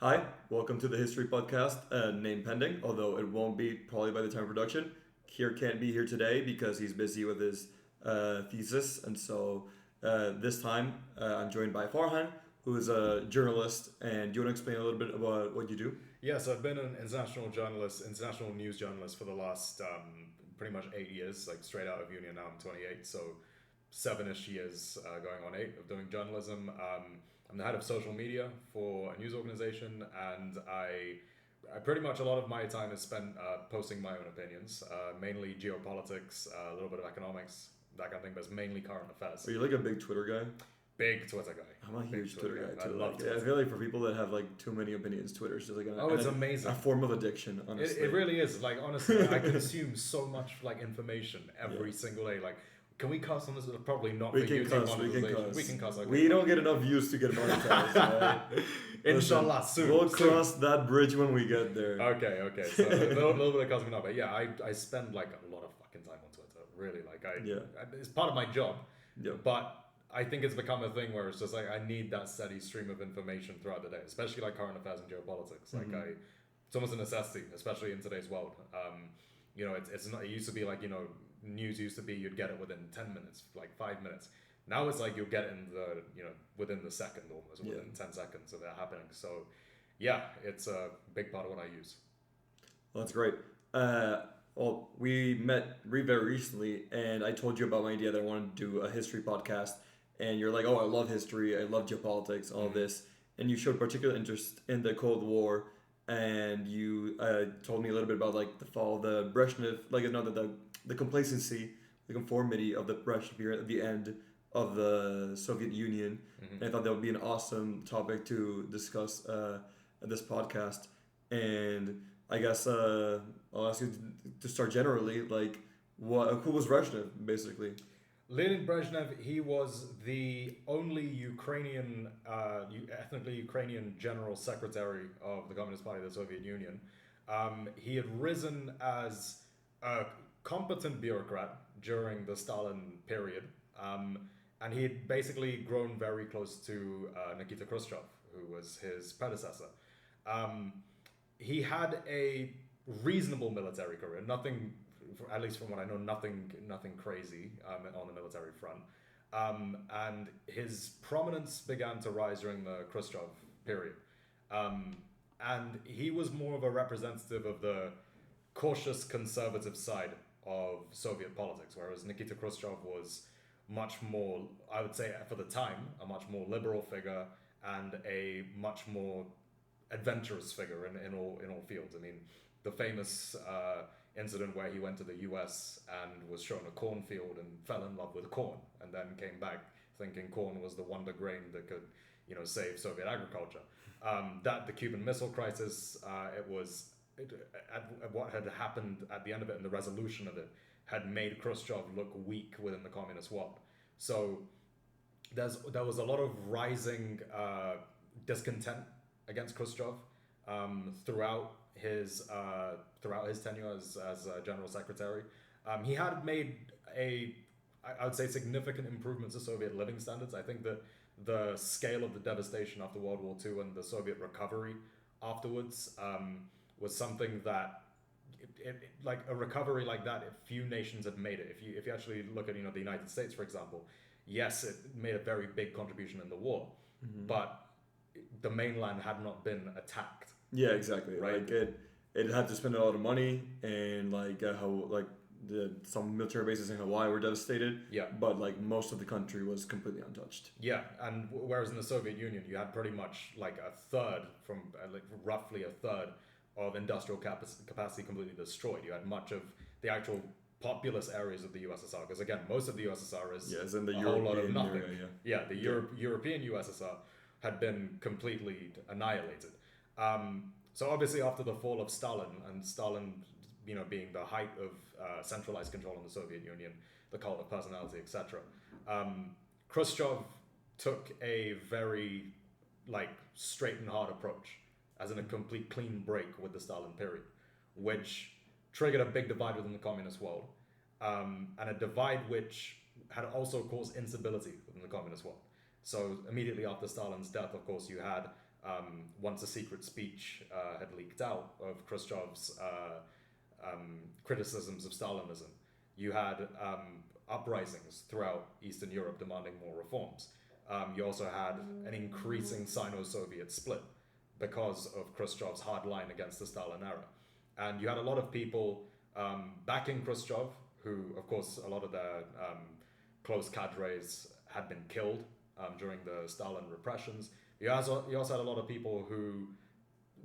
Hi, welcome to the History Podcast, name pending, although it won't be probably by the time of production. Kier can't be here today because he's busy with his thesis, and so this time I'm joined by Farhan, who is a journalist, and do you want to explain a little bit about what you do? Yes, I've been an international news journalist for the last pretty much 8 years, like straight out of uni, and now I'm 28, so 7-ish years going on 8 of doing journalism. I'm the head of social media for a news organization, and I pretty much a lot of my time is spent posting my own opinions, mainly geopolitics, a little bit of economics, that kind of thing, but it's mainly current affairs. Are you like a big Twitter guy? Big Twitter guy. I'm a huge Twitter guy too. I love Like, Twitter. I feel like for people that have like too many opinions, Twitter's just like It's amazing. a form of addiction. Honestly, It really is. Like, honestly, I consume so much like information every single day. Like, can we cuss on this? Probably not. We for can YouTube cuss. monetization. We can cuss. Okay. We don't get enough views to get monetized. Right? Inshallah, soon. We'll soon. cross that bridge when we get there. Okay. So a little bit of cussing now, but yeah, I spend like a lot of fucking time on Twitter. Really, like it's part of my job. Yeah. But I think it's become a thing where it's just like I need that steady stream of information throughout the day, especially like current affairs and geopolitics. Like it's almost a necessity, especially in today's world. It's not. It used to be like news used to be you'd get it within 10 minutes, like 5 minutes. Now it's like you'll get it in the within the second, almost within 10 seconds of it happening. So yeah, it's a big part of what I use. Well, that's great. Well, we met very recently, and I told you about my idea that I wanted to do a history podcast. And you're like, oh, I love history, I love geopolitics, all this. And you showed particular interest in the Cold War, and you told me a little bit about like the fall of the Brezhnev, the complacency, the conformity of the Brezhnev period at the end of the Soviet Union. And I thought that would be an awesome topic to discuss at this podcast. And I guess I'll ask you to start generally, like, who was Brezhnev, basically? Leonid Brezhnev, he was the only ethnically Ukrainian general secretary of the Communist Party of the Soviet Union. He had risen as a competent bureaucrat during the Stalin period, and he had basically grown very close to Nikita Khrushchev, who was his predecessor. He had a reasonable military career, nothing, at least from what I know, nothing crazy on the military front. And his prominence began to rise during the Khrushchev period. And he was more of a representative of the cautious conservative side of Soviet politics, whereas Nikita Khrushchev was much more, I would say for the time, a much more liberal figure and a much more adventurous figure in all fields. I mean, the famous incident where he went to the US and was shown a cornfield and fell in love with corn, and then came back thinking corn was the wonder grain that could, save Soviet agriculture. The Cuban Missile Crisis, what had happened at the end of it and the resolution of it had made Khrushchev look weak within the communist world. So there was a lot of rising discontent against Khrushchev throughout his tenure as general secretary. He had made I would say significant improvements to Soviet living standards. I think that the scale of the devastation after World War II and the Soviet recovery afterwards was something that like a recovery like that, few nations have made it. If you actually look at the United States, for example, yes, it made a very big contribution in the war, but the mainland had not been attacked. Yeah, exactly. Right. Like it had to spend a lot of money, and some military bases in Hawaii were devastated. Yeah. But like most of the country was completely untouched. Yeah, and whereas in the Soviet Union, you had pretty much like a third roughly a third of industrial capacity completely destroyed. You had much of the actual populous areas of the USSR, because again, most of the USSR is in the a European whole lot of nothing. Area, European USSR had been completely annihilated. So obviously after the fall of Stalin, and Stalin, being the height of centralized control in the Soviet Union, the cult of personality, etc., Khrushchev took a very straight and hard approach, as in a complete clean break with the Stalin period, which triggered a big divide within the communist world, and a divide which had also caused instability within the communist world. So immediately after Stalin's death, of course, you had once a secret speech had leaked out of Khrushchev's criticisms of Stalinism. You had uprisings throughout Eastern Europe demanding more reforms. You also had an increasing Sino-Soviet split because of Khrushchev's hard line against the Stalin era. And you had a lot of people backing Khrushchev, who, of course, a lot of their close cadres had been killed during the Stalin repressions. You also had a lot of people who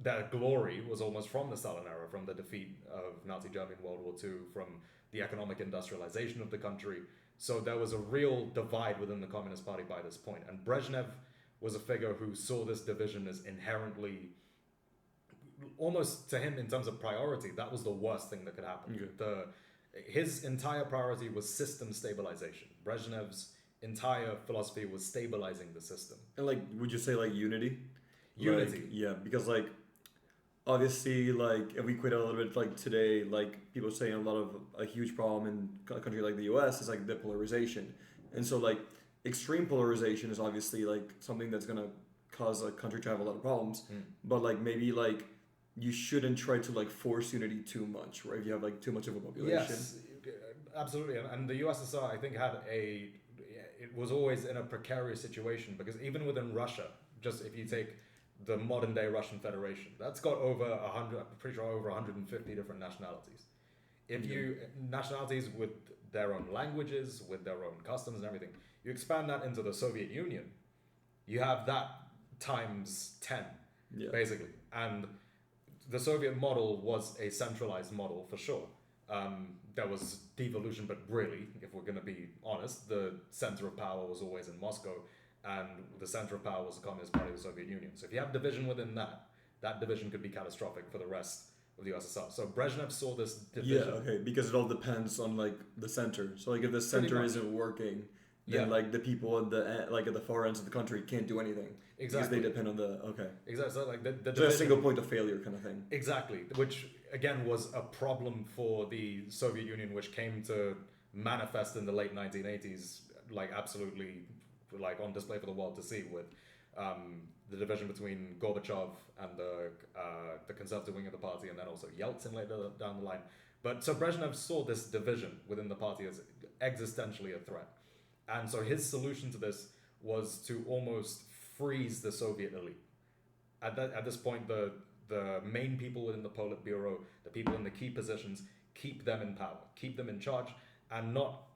their glory was almost from the Stalin era, from the defeat of Nazi Germany in World War II, from the economic industrialization of the country. So there was a real divide within the Communist Party by this point. And Brezhnev was a figure who saw this division as inherently, almost to him in terms of priority, that was the worst thing that could happen. Okay. His entire priority was system stabilization. Brezhnev's entire philosophy was stabilizing the system. And like, would you say like unity? Unity. Like, yeah, because like, obviously, like, if we quit a little bit, like today, like people saying a huge problem in a country like the US is like the polarization. And so like extreme polarization is obviously like something that's going to cause a country to have a lot of problems. But like maybe like you shouldn't try to like force unity too much, right? If you have like too much of a population. Yes, absolutely. And the USSR, I think, it was always in a precarious situation, because even within Russia, just if you take the modern day Russian Federation, that's got over 100, I'm pretty sure over 150 different nationalities. Nationalities with their own languages, with their own customs and everything, you expand that into the Soviet Union, you have that times 10, basically. And the Soviet model was a centralized model for sure. There was devolution, but really, if we're going to be honest, the center of power was always in Moscow, and the center of power was the Communist Party of the Soviet Union. So if you have division within that division could be catastrophic for the rest of the USSR. So Brezhnev saw this division. Yeah, okay, because it all depends on like the center. So like if the center isn't working, then like the people at the far ends of the country can't do anything. Exactly. Because they depend on the Exactly. So like the division, a single point of failure kind of thing. Exactly, which again was a problem for the Soviet Union, which came to manifest in the late 1980s, like absolutely like on display for the world to see, with the division between Gorbachev and the conservative wing of the party, and then also Yeltsin later down the line. But so Brezhnev saw this division within the party as existentially a threat. And so his solution to this was to almost freeze the Soviet elite. At this point, the main people within the Politburo, the people in the key positions, keep them in power, keep them in charge, and not,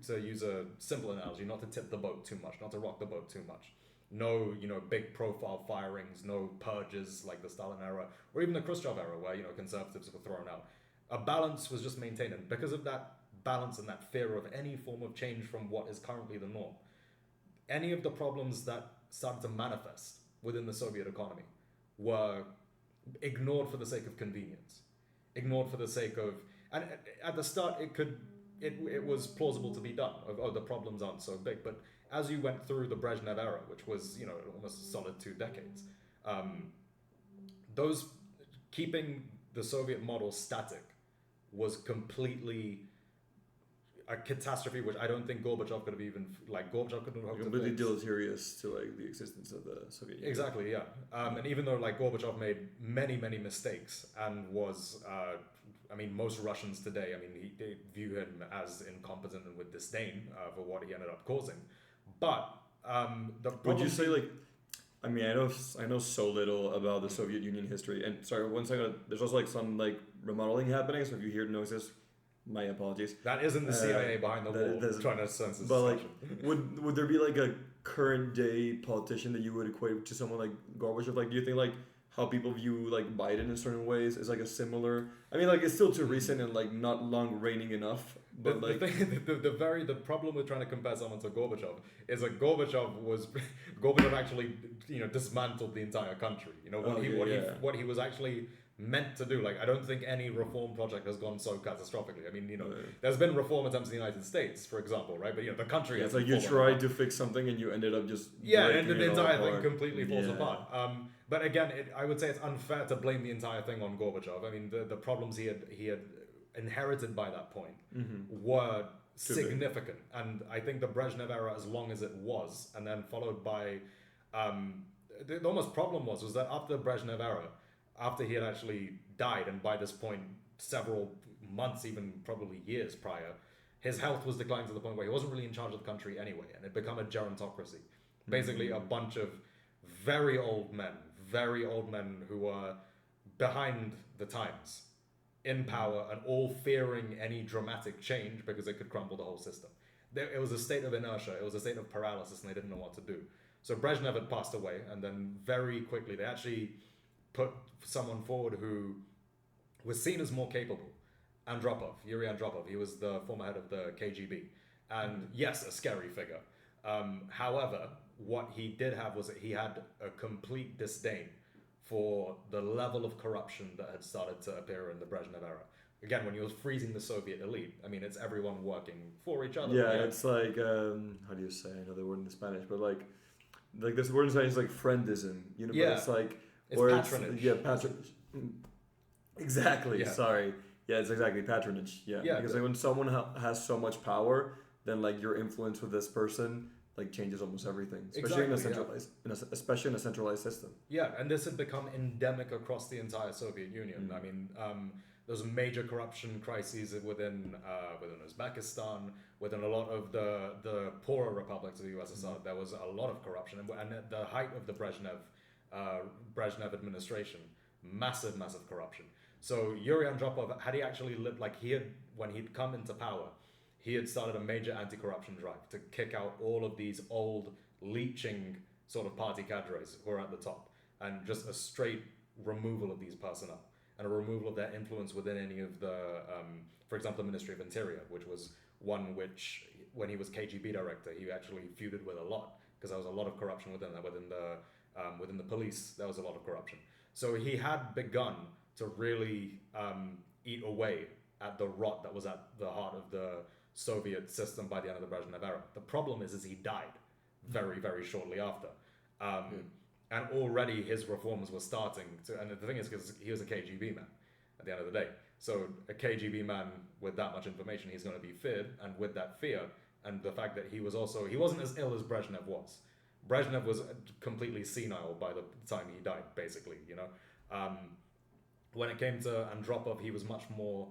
to use a simple analogy, not to tip the boat too much, not to rock the boat too much. No, big profile firings, no purges like the Stalin era, or even the Khrushchev era where, conservatives were thrown out. A balance was just maintained, and because of that balance and that fear of any form of change from what is currently the norm, any of the problems that started to manifest within the Soviet economy were ignored for the sake of convenience, ignored for the sake of, and at the start it was plausible to be done. The problems aren't so big, but as you went through the Brezhnev era, which was almost a solid 2 decades, those keeping the Soviet model static was completely a catastrophe, which I don't think Gorbachev could have even, Gorbachev couldn't have completely deleterious to the existence of the Soviet Union. Exactly, yeah. And even though Gorbachev made many mistakes and was, most Russians today, they view him as incompetent and with disdain for what he ended up causing. But the problem, would you say I know so little about the Soviet Union history, and sorry, one second. There's also some remodeling happening. So if you hear noises, my apologies. That isn't the CIA behind the wall trying to sense this. But would there be a current day politician that you would equate to someone like Gorbachev? Do you think how people view Biden in certain ways is a similar? It's still too recent and not long reigning enough. But the problem with trying to compare someone to Gorbachev is that Gorbachev actually dismantled the entire country. What he was actually meant to do. I don't think any reform project has gone so catastrophically. There's been reform attempts in the United States, for example, right? But the country has you tried to fix something and you ended up just and the entire thing completely falls apart. But again, I would say it's unfair to blame the entire thing on Gorbachev. The problems he had inherited by that point were significant, and I think the Brezhnev era, as long as it was, and then followed by the almost problem was that after the Brezhnev era, after he had actually died, and by this point, several months, even probably years prior, his health was declining to the point where he wasn't really in charge of the country anyway, and it became a gerontocracy. Basically, a bunch of very old men who were behind the times, in power, and all fearing any dramatic change because it could crumble the whole system. It was a state of inertia, it was a state of paralysis, and they didn't know what to do. So Brezhnev had passed away, and then very quickly they actually put someone forward who was seen as more capable. Yuri Andropov. He was the former head of the KGB. And yes, a scary figure. However, what he did have was that he had a complete disdain for the level of corruption that had started to appear in the Brezhnev era. Again, when he was freezing the Soviet elite, I mean, it's everyone working for each other. Yeah, right? It's like, how do you say? I know the word in Spanish, but like this word in Spanish is like friendism. You know, but it's like... It's patronage. Patronage. Exactly, yeah. Sorry. Yeah, it's exactly patronage. Yeah, because like when someone has so much power, then like your influence with this person like changes almost everything, especially in a centralized system. Yeah, and this had become endemic across the entire Soviet Union. I mean, there's major corruption crises within Uzbekistan, within a lot of the poorer republics of the USSR. There was a lot of corruption, and at the height of the Brezhnev administration, massive corruption. So Yuri Andropov, had he actually lived, when he'd come into power, he had started a major anti-corruption drive to kick out all of these old leeching sort of party cadres who are at the top, and just a straight removal of these personnel and a removal of their influence within any of the, for example, the Ministry of Interior, which was one which, when he was KGB director, he actually feuded with a lot, because there was a lot of corruption within that, within the police, there was a lot of corruption. So he had begun to really eat away at the rot that was at the heart of the Soviet system by the end of the Brezhnev era. The problem is he died very shortly after. And already his reforms were starting to, and the thing is, because he was a KGB man at the end of the day. So a KGB man with that much information, he's going to be feared, and with that fear, and the fact that he wasn't as ill as Brezhnev was. Brezhnev was completely senile by the time he died, basically, you know. When it came to Andropov, he was much more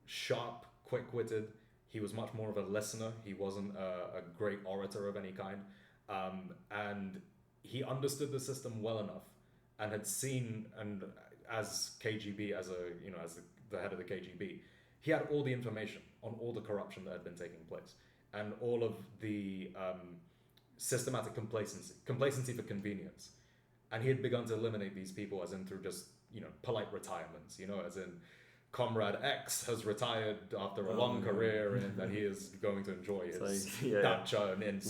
sharp, quick-witted. He was much more of a listener. He wasn't a great orator of any kind. And he understood the system well enough, and had seen, and as KGB, as the head of the KGB, he had all the information on all the corruption that had been taking place, and all of the systematic complacency for convenience. And he had begun to eliminate these people, as in through just, polite retirements, as in Comrade X has retired after a long career, and that he is going to enjoy his dacha and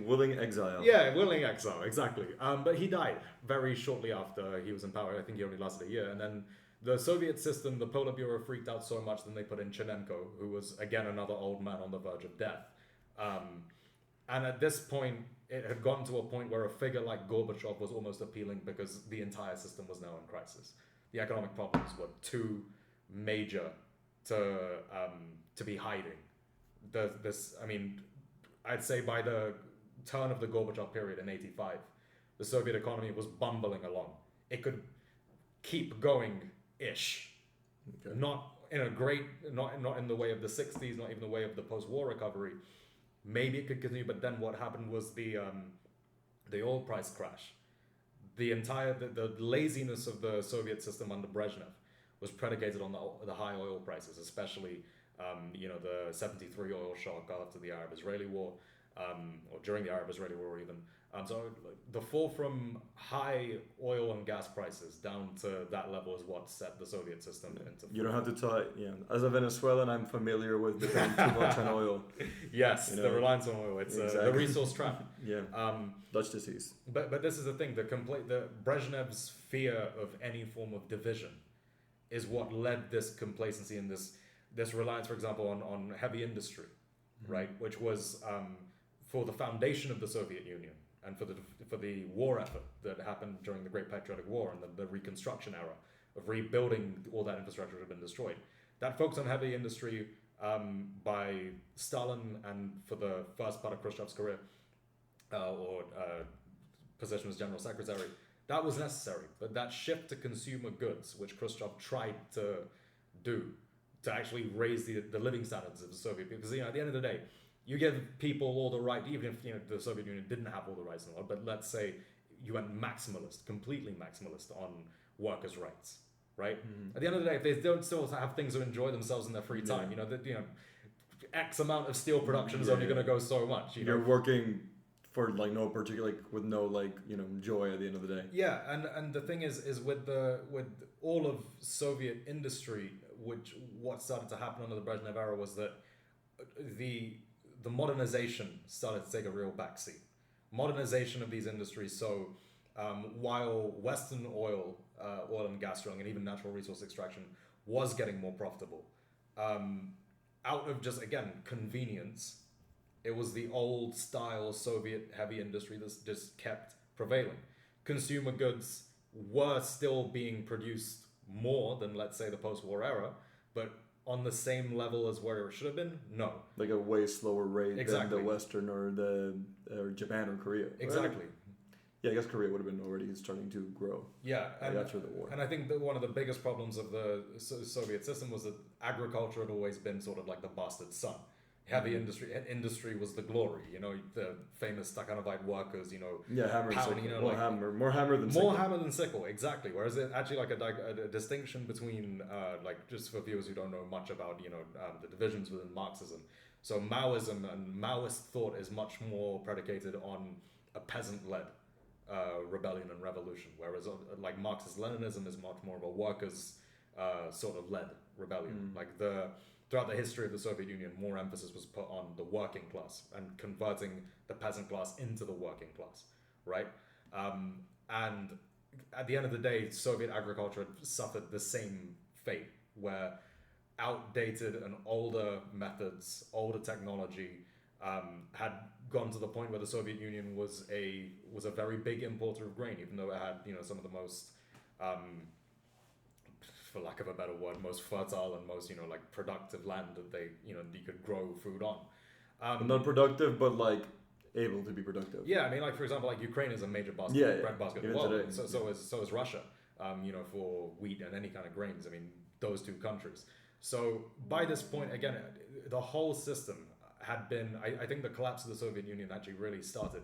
willing exile. Yeah, willing exile, exactly. But he died very shortly after he was in power. I think he only lasted a year. And then the Soviet system, the Politburo freaked out so much, then they put in Chernenko, who was, again, another old man on the verge of death. And at this point, it had gotten to a point where a figure like Gorbachev was almost appealing, because the entire system was now in crisis. The economic problems were too major to be hiding. I'd say by the turn of the Gorbachev period in '85, the Soviet economy was bumbling along. It could keep going-ish. Okay. Not in the way of the '60s, not even the way of the post-war recovery. Maybe it could continue, but then what happened was the oil price crash. The laziness of the Soviet system under Brezhnev was predicated on the high oil prices, especially the '73 oil shock after the Arab-Israeli war, or during the Arab-Israeli war even. So the fall from high oil and gas prices down to that level is what set the Soviet system into. You don't have to tell it. Yeah, as a Venezuelan, I'm familiar with depending too much on oil. Yes, the reliance on oil. It's the resource trap. Yeah. Dutch disease. But this is the thing. The Brezhnev's fear of any form of division is what led this complacency and this reliance, for example, on heavy industry, right? Which was for the foundation of the Soviet Union, and for the war effort that happened during the Great Patriotic War and the Reconstruction era of rebuilding all that infrastructure that had been destroyed. That focus on heavy industry by Stalin, and for the first part of Khrushchev's career, position as general secretary, that was necessary. But that shift to consumer goods, which Khrushchev tried to do to actually raise the living standards of the Soviet, because at the end of the day, you give people all the right, even if the Soviet Union didn't have all the rights in the world, but let's say you went maximalist, completely maximalist on workers' rights, right? At the end of the day, if they don't still have things to enjoy themselves in their free time, X amount of steel production is only going to go so much. You're working for no particular, with no joy at the end of the day. Yeah, and the thing is with all of Soviet industry, what started to happen under the Brezhnev era was that the modernization started to take a real backseat. Modernization of these industries. So while Western oil and gas drilling, and even natural resource extraction was getting more profitable, out of just, again, convenience, it was the old style Soviet heavy industry that just kept prevailing. Consumer goods were still being produced more than, let's say, the post-war era, but on the same level as where it should have been? No. Like a way slower rate exactly. than the Western or Japan or Korea. Exactly. Right? Yeah, I guess Korea would have been already starting to grow. Yeah, and after the war. And I think that one of the biggest problems of the Soviet system was that agriculture had always been sort of like the bastard son. Heavy industry was the glory. The famous Stakhanovite workers. Yeah, hammer and sickle. More hammer than sickle. More hammer than sickle, exactly. Whereas it actually a distinction between just for viewers who don't know much about the divisions within Marxism. So Maoism and Maoist thought is much more predicated on a peasant-led rebellion and revolution, whereas like Marxist-Leninism is much more of a workers sort of led rebellion. Throughout the history of the Soviet Union, more emphasis was put on the working class and converting the peasant class into the working class, right? And at the end of the day, Soviet agriculture had suffered the same fate, where outdated and older methods, older technology had gone to the point where the Soviet Union was a very big importer of grain, even though it had some of the most for lack of a better word, most fertile and most productive land that they you could grow food on. Not productive, but able to be productive. Yeah, I mean, for example, Ukraine is a major bread basket of the world. So is Russia. For wheat and any kind of grains. I mean, those two countries. So by this point, again, the whole system had been. I think the collapse of the Soviet Union actually really started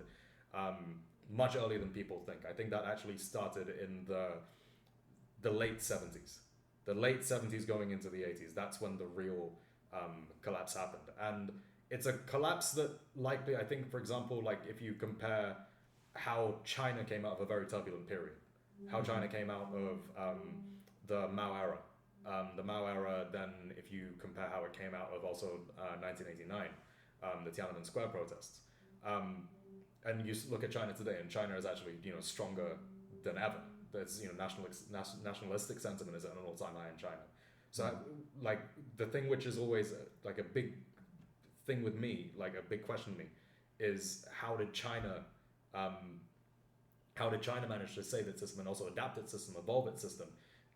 much earlier than people think. I think that actually started in the late 70s. The late 70s going into the 80s, that's when the real collapse happened. And it's a collapse that likely, I think, for example, if you compare how China came out of a very turbulent period, how China came out of the Mao era. The Mao era, then if you compare how it came out of also 1989, the Tiananmen Square protests. And you look at China today, and China is actually, stronger than ever. There's nationalistic sentiment is at an all-time high in China. So the thing which is always a big thing with me, a big question to me, is how did China manage to save its system and also adapt its system, evolve its system,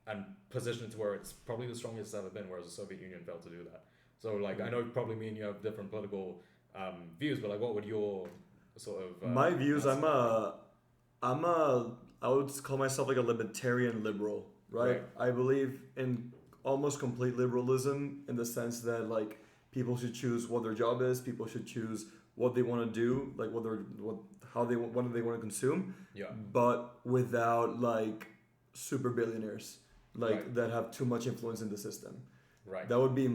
and position it to where it's probably the strongest it's ever been, whereas the Soviet Union failed to do that. So I know probably me and you have different political views, but what would your sort of my views? I would call myself a libertarian liberal, right? I believe in almost complete liberalism in the sense that people should choose what their job is. People should choose what they want to do, what do they want to consume. Yeah. But without super billionaires that have too much influence in the system. Right. That would be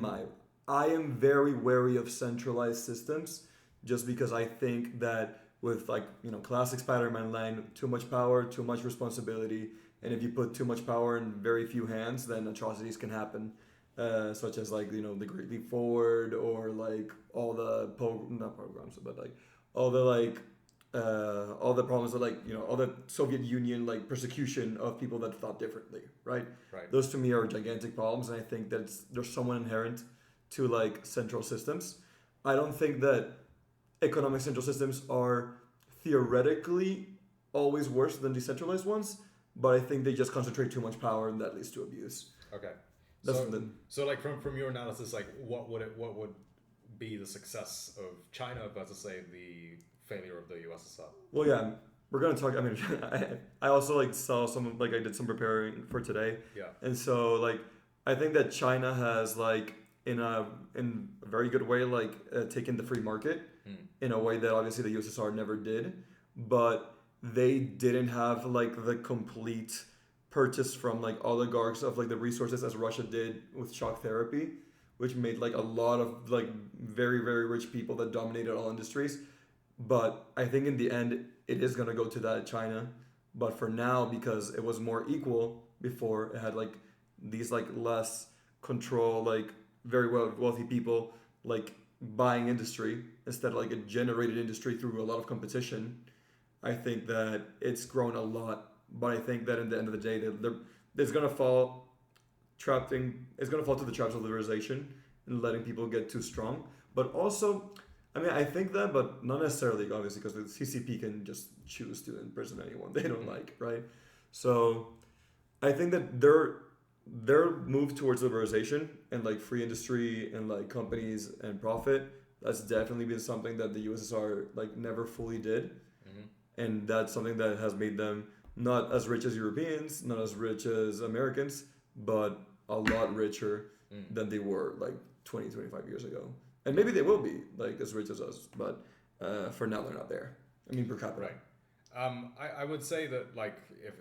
I am very wary of centralized systems, just because I think that with classic Spider-Man line, too much power, too much responsibility, and if you put too much power in very few hands, then atrocities can happen, such as the Great Leap Forward, or all the not pogroms, but all the problems that all the Soviet Union persecution of people that thought differently, right? Right. Those to me are gigantic problems, and I think that there's somewhat inherent to central systems. I don't think that economic central systems are theoretically always worse than decentralized ones, but I think they just concentrate too much power, and that leads to abuse. Okay. So from your analysis, what would be the success of China versus say the failure of the USSR? Well, yeah, we're gonna talk. I mean, I also like saw some like I did some preparing for today, Yeah. and so like I think that China has like in a very good way like taken the free market in a way that obviously the USSR never did, but they didn't have like the complete purchase from like oligarchs of like the resources as Russia did with shock therapy, which made like a lot of like very rich people that dominated all industries. But I think in the end, it is gonna go to that China. But for now, because it was more equal before, it had like these like less control, like very wealthy people like buying industry instead of like a generated industry through a lot of competition. I think that it's grown a lot, but I think that in the end of the day, it's gonna fall it's gonna fall to the traps of liberalization and letting people get too strong. But also, I mean, I think that, but not necessarily, obviously, because the CCP can just choose to imprison anyone they don't like, right? So I think that their move towards liberalization and like free industry and like companies and profit, that's definitely been something that the USSR like never fully did, and that's something that has made them not as rich as Europeans, not as rich as Americans, but a lot richer than they were like 20, 25 years ago. And maybe they will be like as rich as us, but for now they're not there. I mean, per capita. Right. I would say that like if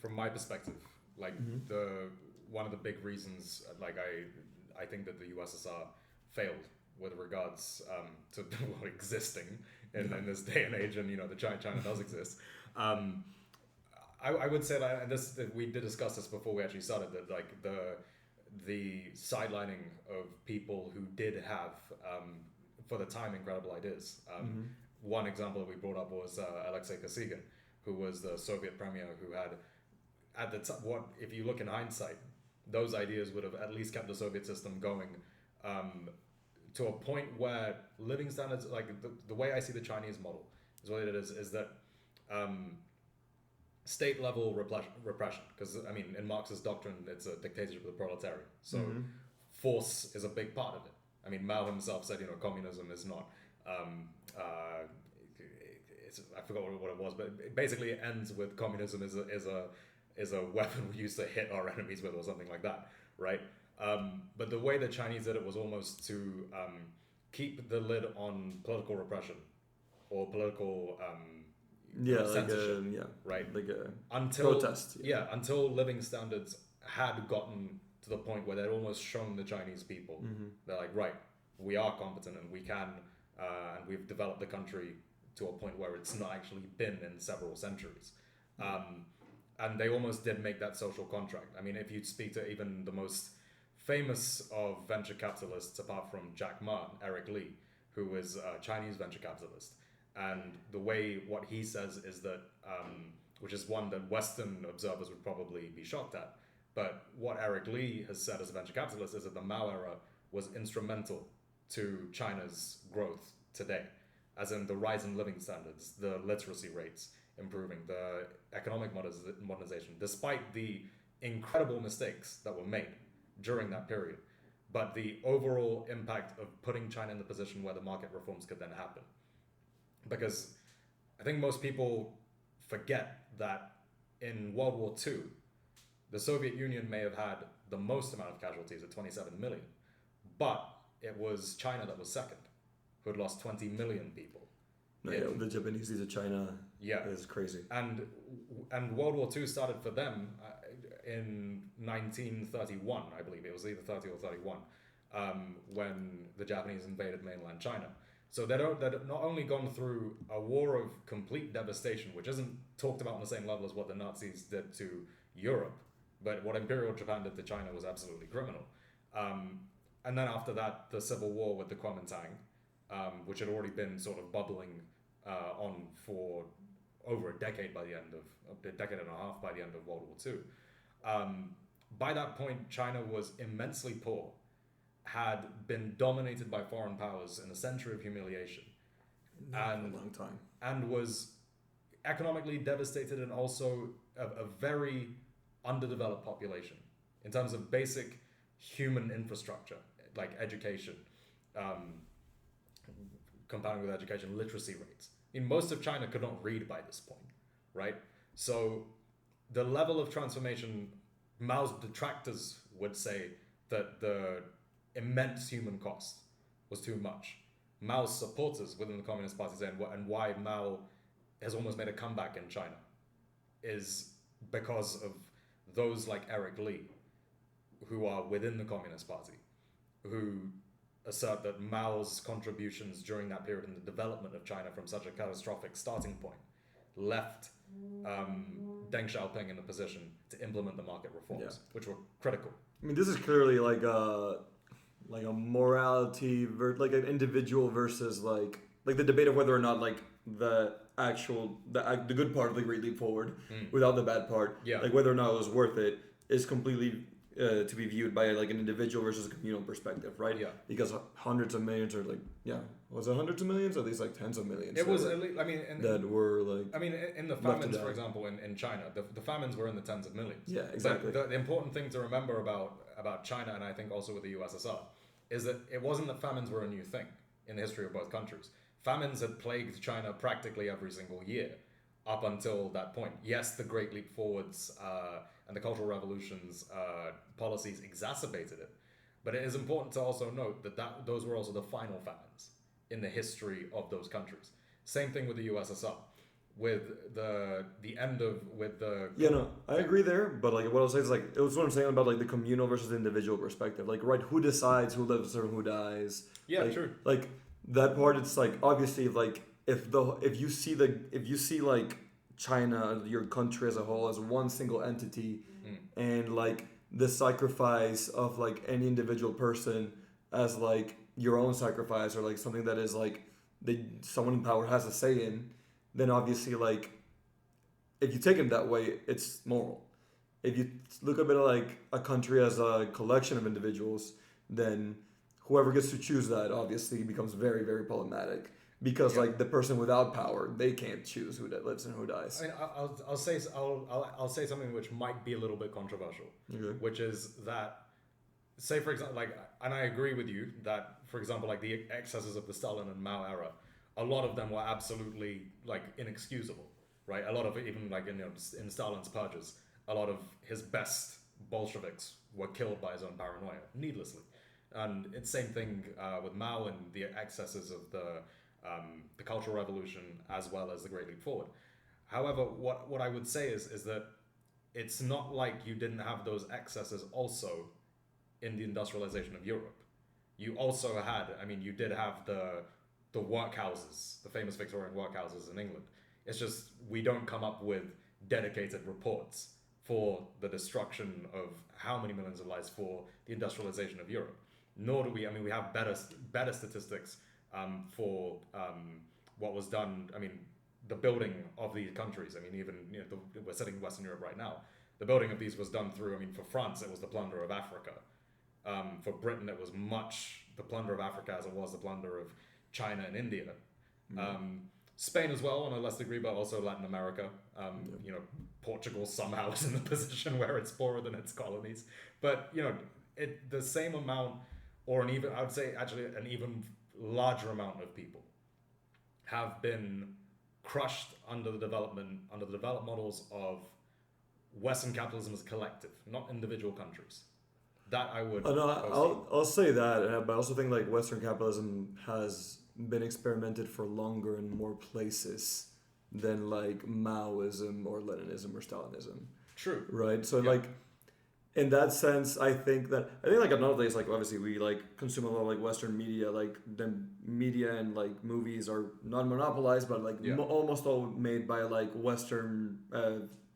from my perspective, like the one of the big reasons like I think that the USSR failed with regards to existing in this day and age, and you know the China does exist. I would say that, and that we did discuss this before we actually started, that like the sidelining of people who did have for the time incredible ideas. One example that we brought up was Alexei Kosygin, who was the Soviet premier who had at the time, what if you look in hindsight, those ideas would have at least kept the Soviet system going to a point where living standards, like the way I see the Chinese model is what it is that state level repression, because I mean in Marxist doctrine it's a dictatorship of the proletariat, so force is a big part of it. I mean Mao himself said, you know, communism is not I forgot what it was, but it basically ends with communism is a weapon we use to hit our enemies with or something like that, right? But the way the Chinese did it was almost to keep the lid on political repression or political censorship, right? Like a until protest. Until living standards had gotten to the point where they'd almost shown the Chinese people they're like, right, we are competent and we can and we've developed the country to a point where it's not actually been in several centuries. And they almost did make that social contract. I mean, if you speak to even the most famous of venture capitalists, apart from Jack Ma, Eric Lee, who is a Chinese venture capitalist, and the way what he says is that, which is one that Western observers would probably be shocked at, but what Eric Lee has said as a venture capitalist is that the Mao era was instrumental to China's growth today, as in the rise in living standards, the literacy rates improving, the economic modernization, despite the incredible mistakes that were made during that period, but the overall impact of putting China in the position where the market reforms could then happen. Because I think most people forget that in World War II, the Soviet Union may have had the most amount of casualties at 27 million, but it was China that was second, who had lost 20 million people. The Japanese to China is crazy. And World War II started for them in 1931, I believe. It was either 30 or 31, when the Japanese invaded mainland China. So they'd not only gone through a war of complete devastation, which isn't talked about on the same level as what the Nazis did to Europe, but what Imperial Japan did to China was absolutely criminal. And then after that, the civil war with the Kuomintang, which had already been sort of bubbling on for over a decade by the end of a decade and a half by the end of World War II. By that point, China was immensely poor, had been dominated by foreign powers in a century of humiliation, and a long time, and was economically devastated, and also a very underdeveloped population in terms of basic human infrastructure like education, compounding with education, literacy rates. I mean, most of China could not read by this point, right? So the level of transformation, Mao's detractors would say that the immense human cost was too much. Mao's supporters within the Communist Party saying, and why Mao has almost made a comeback in China is because of those like Eric Lee, who are within the Communist Party, who assert that Mao's contributions during that period in the development of China from such a catastrophic starting point left Deng Xiaoping in a position to implement the market reforms, which were critical. I mean, this is clearly like a morality, like an individual versus like the debate of whether or not like the good part of the Great Leap Forward without the bad part, like whether or not it was worth it, is completely to be viewed by like an individual versus a communal perspective, right? Yeah. Because hundreds of millions are like, was it hundreds of millions? Or at least like tens of millions. It was, I mean, that were like. I mean, in the famines, for example, in China, the famines were in the tens of millions. Yeah, exactly. But the important thing to remember about China, and I think also with the USSR, is that it wasn't that famines were a new thing in the history of both countries. Famines had plagued China practically every single year up until that point. Yes, the Great Leap Forwards and the Cultural Revolution's policies exacerbated it, but it is important to also note that those were also the final famines in the history of those countries. Same thing with the USSR, with the end of I agree there, but like what I'll say is like it was what I'm saying about like the communal versus the individual perspective. Like, right, who decides who lives or who dies? Yeah, like, true. Like that part, it's like obviously like if you see like China, your country as a whole, as one single entity, and like the sacrifice of like any individual person as like your own sacrifice or like something that is like someone in power has a say in, then obviously like if you take it that way, it's moral. If you look a bit like a country as a collection of individuals, then whoever gets to choose that obviously becomes very, very problematic. Because like the person without power, they can't choose who lives and who dies. I mean, I'll say something which might be a little bit controversial, which is that, say for example, like, and I agree with you that, for example, like the excesses of the Stalin and Mao era, a lot of them were absolutely like inexcusable, right? A lot of it, even like in Stalin's purges, a lot of his best Bolsheviks were killed by his own paranoia needlessly, and it's same thing with Mao and the excesses of the Cultural Revolution as well as the Great Leap Forward. However, what I would say is that it's not like you didn't have those excesses also in the industrialization of Europe. You also had, I mean, you did have the workhouses, the famous Victorian workhouses in England. It's just we don't come up with dedicated reports for the destruction of how many millions of lives for the industrialization of Europe. Nor do we, I mean, we have better statistics for what was done. I mean, the building of these countries. I mean, even we're sitting in Western Europe right now. The building of these was done through. I mean, for France, it was the plunder of Africa. For Britain, it was much the plunder of Africa as it was the plunder of China and India. Spain as well, on a less degree, but also Latin America. Portugal somehow is in the position where it's poorer than its colonies. But the same amount, or I would say actually an even larger amount of people have been crushed under the development models of Western capitalism as a collective, not individual countries. That I would. I'll say that, but I also think like Western capitalism has been experimented for longer in more places than like Maoism or Leninism or Stalinism. True. Right. So like, in that sense, I think like another thing is like obviously we like consume a lot of like Western media, like the media and like movies are not monopolized, but like almost all made by like Western,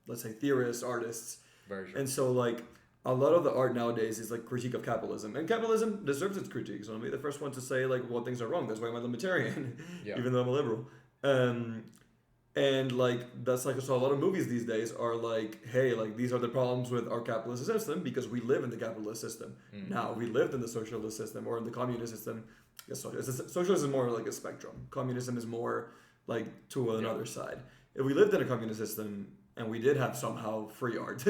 let's say theorists, artists. Very true. And so like a lot of the art nowadays is like critique of capitalism, and capitalism deserves its critique. So I'll be the first one to say like, well, things are wrong. That's why I'm a libertarian, even though I'm a liberal. And like that's like, so a lot of movies these days are like, hey, like these are the problems with our capitalist system because we live in the capitalist system. Now, if we lived in the socialist system or in the communist system, socialism is more like a spectrum. Communism is more like to another side. If we lived in a communist system and we did have somehow free art,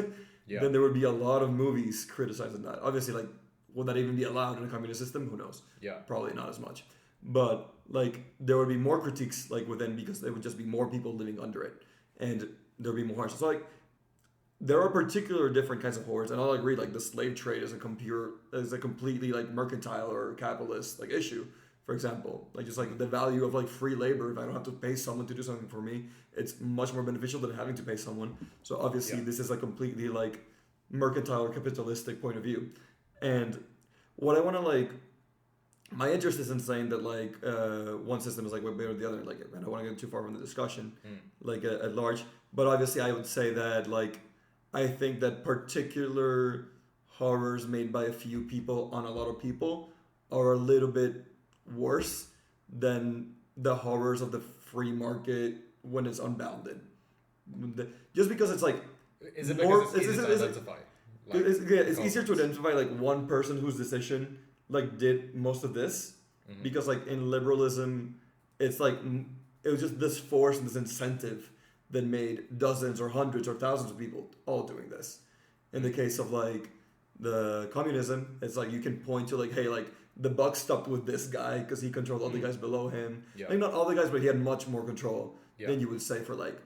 then there would be a lot of movies criticizing that. Obviously, like, would that even be allowed in a communist system? Who knows? Probably not as much. But like there would be more critiques like within, because there would just be more people living under it. And there'll be more hardships. So like there are particular different kinds of horrors, and I'll agree like the slave trade is a completely like mercantile or capitalist like issue. For example, like just like the value of like free labor. If I don't have to pay someone to do something for me, it's much more beneficial than having to pay someone. So obviously, this is a completely like mercantile or capitalistic point of view. And what I want to like, my interest is in saying that like one system is like way better than the other. Like I don't want to get too far from the discussion, like at large. But obviously, I would say that like I think that particular horrors made by a few people on a lot of people are a little bit worse than the horrors of the free market when it's unbounded. Just because it's like is it because it's easy to identify? It's easier to identify like one person whose decision like did most of this, because like in liberalism, it's like it was just this force and this incentive that made dozens or hundreds or thousands of people all doing this. In the case of like the communism, it's like you can point to like, hey, like the buck stopped with this guy because he controlled all the guys below him. Yeah. Like not all the guys, but he had much more control than you would say for like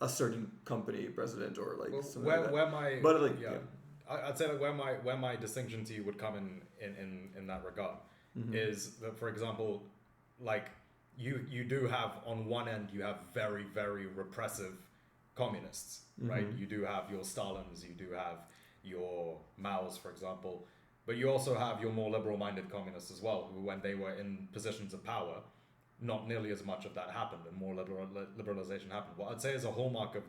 a certain company president or like something like that. I'd say like where my distinction to you would come in that regard is that, for example, like you do have on one end you have very, very repressive communists, right? You do have your Stalins, you do have your Maos, for example, but you also have your more liberal-minded communists as well, who when they were in positions of power, not nearly as much of that happened and more liberalization happened. What I'd say is a hallmark of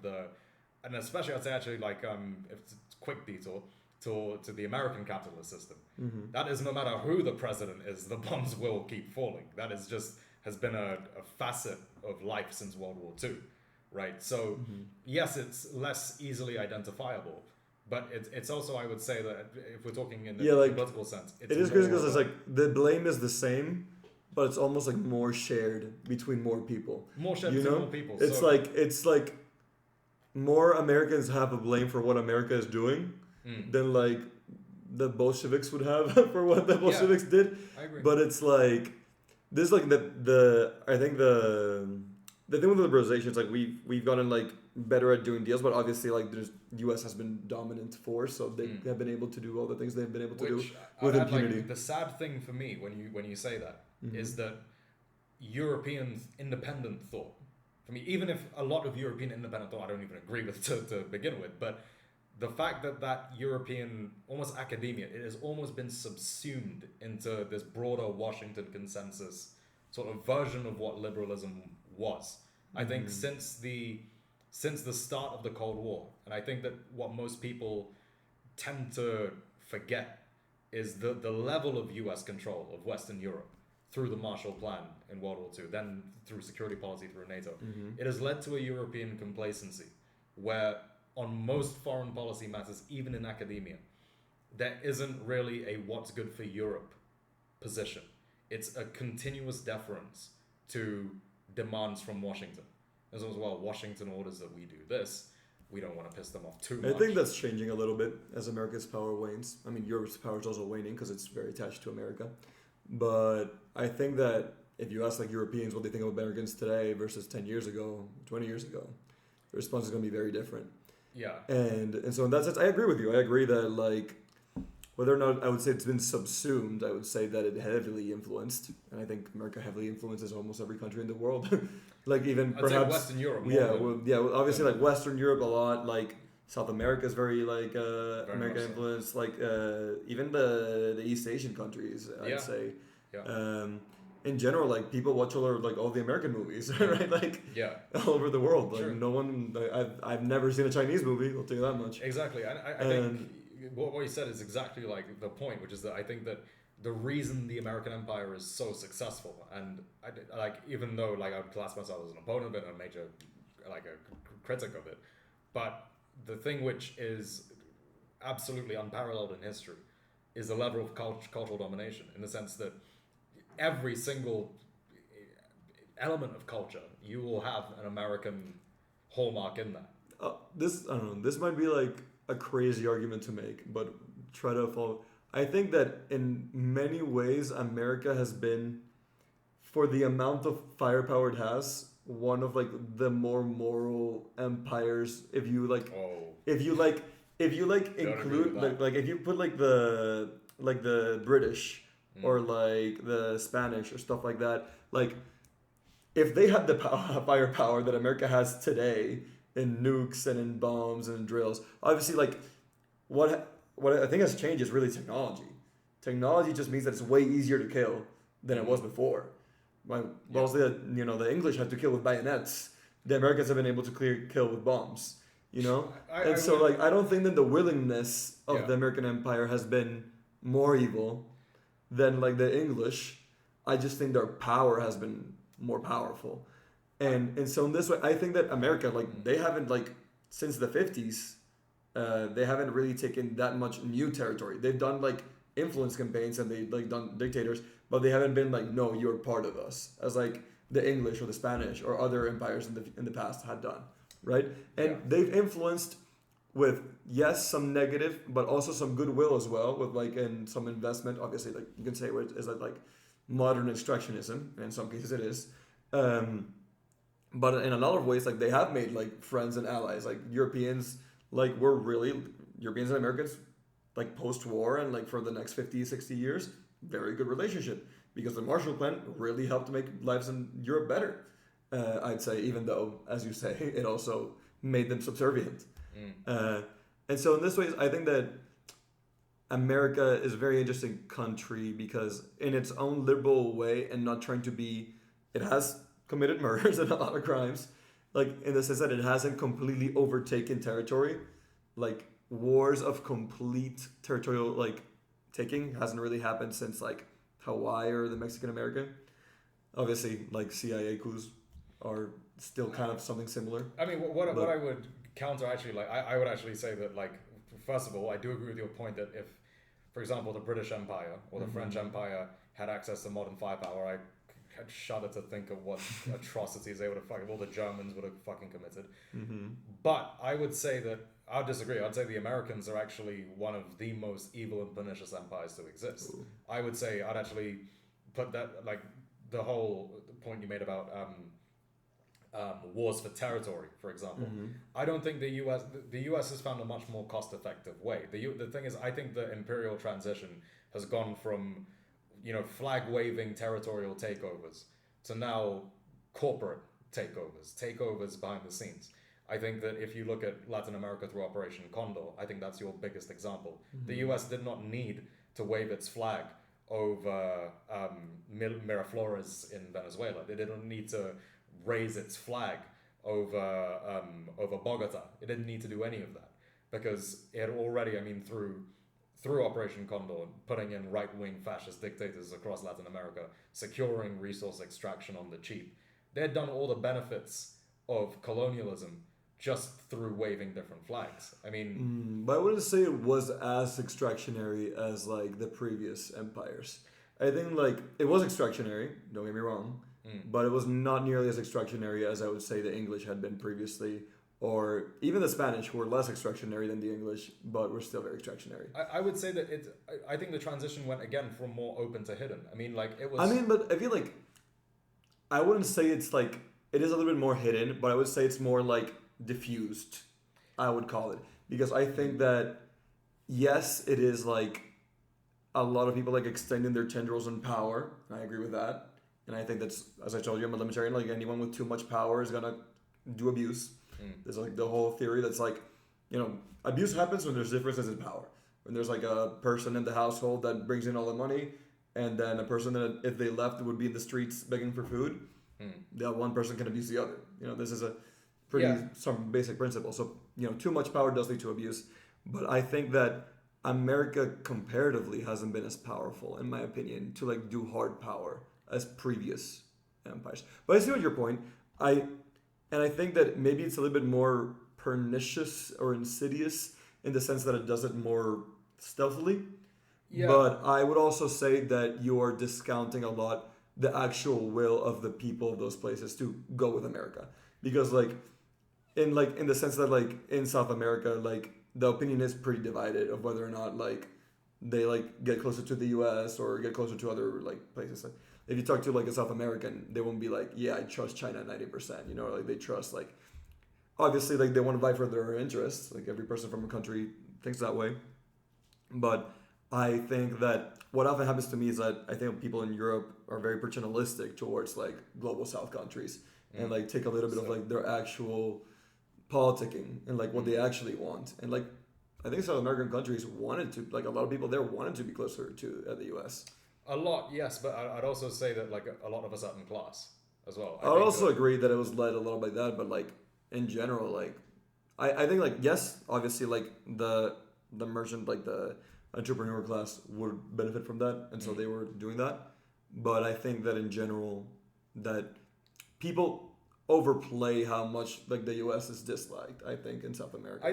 and especially I'd say actually like if it's a quick detour to the American capitalist system, that is no matter who the president is, the bombs will keep falling. That is just has been a facet of life since World War II, right? So yes, it's less easily identifiable, but it's also, I would say that if we're talking in the political sense, it is crazy because it's like the blame is the same, but it's almost like more shared between more people. More shared between more people. It's like more Americans have a blame for what America is doing than like the Bolsheviks would have for what the Bolsheviks did. I agree. But it's like this, like I think the thing with liberalization is like we've gotten like better at doing deals, but obviously like the U.S. has been dominant force, so they have been able to do all the things they've been able to do with impunity. Like, the sad thing for me when you say that is that European independent thought, for me, even if a lot of European independent thought I don't even agree with to begin with, but the fact that European almost academia, it has almost been subsumed into this broader Washington consensus sort of version of what liberalism was. I think since the start of the Cold War, and I think that what most people tend to forget is the level of US control of Western Europe through the Marshall Plan in World War II, then through security policy through NATO. It has led to a European complacency where on most foreign policy matters, even in academia, there isn't really a what's good for Europe position. It's a continuous deference to demands from Washington. As well, Washington orders that we do this. We don't want to piss them off too much. I think that's changing a little bit as America's power wanes. I mean, Europe's power is also waning because it's very attached to America. But I think that if you ask like Europeans what they think of Americans today versus 10 years ago, 20 years ago, the response is going to be very different. Yeah. And so in that sense, I agree with you. I agree that like whether or not I would say it's been subsumed, I would say that it heavily influenced. And I think America heavily influences almost every country in the world. Like even I'd perhaps say Western Europe. Obviously like Western Europe a lot. Like South America is very like American influence. Like even the East Asian countries, I'd say. Yeah. In general, like people watch all the American movies, right? Like all over the world. Like no one, I've never seen a Chinese movie. I'll tell you that much. Exactly, and I think what you said is exactly like the point, which is that I think that the reason the American Empire is so successful, and I like even though like I would class myself as an opponent of it and a major like a critic of it, but the thing which is absolutely unparalleled in history is the level of cultural domination, in the sense that every single element of culture, you will have an American hallmark in that. I don't know. This might be like a crazy argument to make, but try to follow. I think that in many ways, America has been, for the amount of firepower it has, one of like the more moral empires. If you like, Oh, if you like, if you like Don't agree include with that. like if you put like the British or like the Spanish or stuff like that, like if they had the firepower that America has today in nukes and in bombs and in drills, obviously like what I think has changed is really technology. Technology just means that it's way easier to kill than it was before. Whilst the English had to kill with bayonets, the Americans have been able to kill with bombs. You know, I would, like I don't think that the willingness of Yeah. the American Empire has been more evil than like the English. I just think their power has been more powerful, and so in this way, I think that America like they haven't like since the 50s, they haven't really taken that much new territory. They've done like influence campaigns and they like done dictators, but they haven't been like no, you're part of us as like the English or the Spanish or other empires in the past had done, right? And Yeah. they've influenced with yes some negative but also some goodwill as well with like and some investment obviously like you can say it is like modern extractionism in some cases it is but in a lot of ways like they have made like friends and allies like Europeans like were really Europeans and Americans like post-war and like for the next 50 60 years very good relationship because the Marshall Plan really helped to make lives in Europe better I'd say even though as you say it also made them subservient and so in this way, I think that America is a very interesting country because in its own liberal way and not trying to be, it has committed murders and a lot of crimes, like in the sense that it hasn't completely overtaken territory, like wars of complete territorial like taking hasn't really happened since like Hawaii or the Mexican American. Obviously, like CIA coups are still kind of something similar. I mean, what I would counter actually, like, I would actually say that, like, first of all, I do agree with your point that if, for example, the British Empire or the French Empire had access to modern firepower, I had shudder to think of what atrocities they would have fucking, all the Germans would have fucking committed. But I would say that, I would disagree. I'd say the Americans are actually one of the most evil and pernicious empires to exist. Ooh. I would say I'd actually put that, like, the whole point you made about wars for territory, for example. I don't think the US has found a much more cost-effective way. The thing is, I think the imperial transition has gone from, flag-waving territorial takeovers to now corporate takeovers behind the scenes. I think that if you look at Latin America through Operation Condor, I think that's your biggest example. The US did not need to wave its flag over Miraflores in Venezuela. They didn't need to raise its flag over Bogota. It didn't need to do any of that because it had already, through Operation Condor, putting in right-wing fascist dictators across Latin America, securing resource extraction on the cheap. They had done all the benefits of colonialism just through waving different flags. But I wouldn't say it was as extractionary as like the previous empires. I think like it was extractionary, don't get me wrong, but it was not nearly as extractionary as I would say the English had been previously, or even the Spanish, who were less extractionary than the English, but were still very extractionary. I would say that I think the transition went again from more open to hidden. It was. But I feel like I wouldn't say it's like it is a little bit more hidden, but I would say it's more like diffused. I would call it because I think that yes, it is like a lot of people like extending their tendrils in power. I agree with that. And I think that's, as I told you, I'm a libertarian. Like anyone with too much power is gonna do abuse. There's like the whole theory that's like, abuse happens when there's differences in power. When there's like a person in the household that brings in all the money, and then a person that if they left would be in the streets begging for food. That one person can abuse the other. This is a pretty some basic principle. So too much power does lead to abuse. But I think that America comparatively hasn't been as powerful, in my opinion, to like do hard power as previous empires. But I see what your point. I think that maybe it's a little bit more pernicious or insidious in the sense that it does it more stealthily. Yeah. But I would also say that you are discounting a lot the actual will of the people of those places to go with America. Because in the sense that like in South America, like the opinion is pretty divided of whether or not like they like get closer to the U.S. or get closer to other like places. Like, if you talk to like a South American, they won't be like, yeah, I trust China 90%. You know, like they trust like obviously like they want to fight for their interests. Like every person from a country thinks that way, but I think that what often happens to me is that I think people in Europe are very paternalistic towards like global South countries and like take a little bit of like their actual politicking and like what they actually want. And like I think South American countries wanted to, like a lot of people there wanted to be closer to the U.S. A lot, yes, but I'd also say that like a lot of a certain class as well. I would also agree that it was led a little by that, but like in general, like I think like yes, obviously like the merchant, like the entrepreneur class would benefit from that, and so they were doing that. But I think that in general, that people overplay how much like the U.S. is disliked. I think in South America.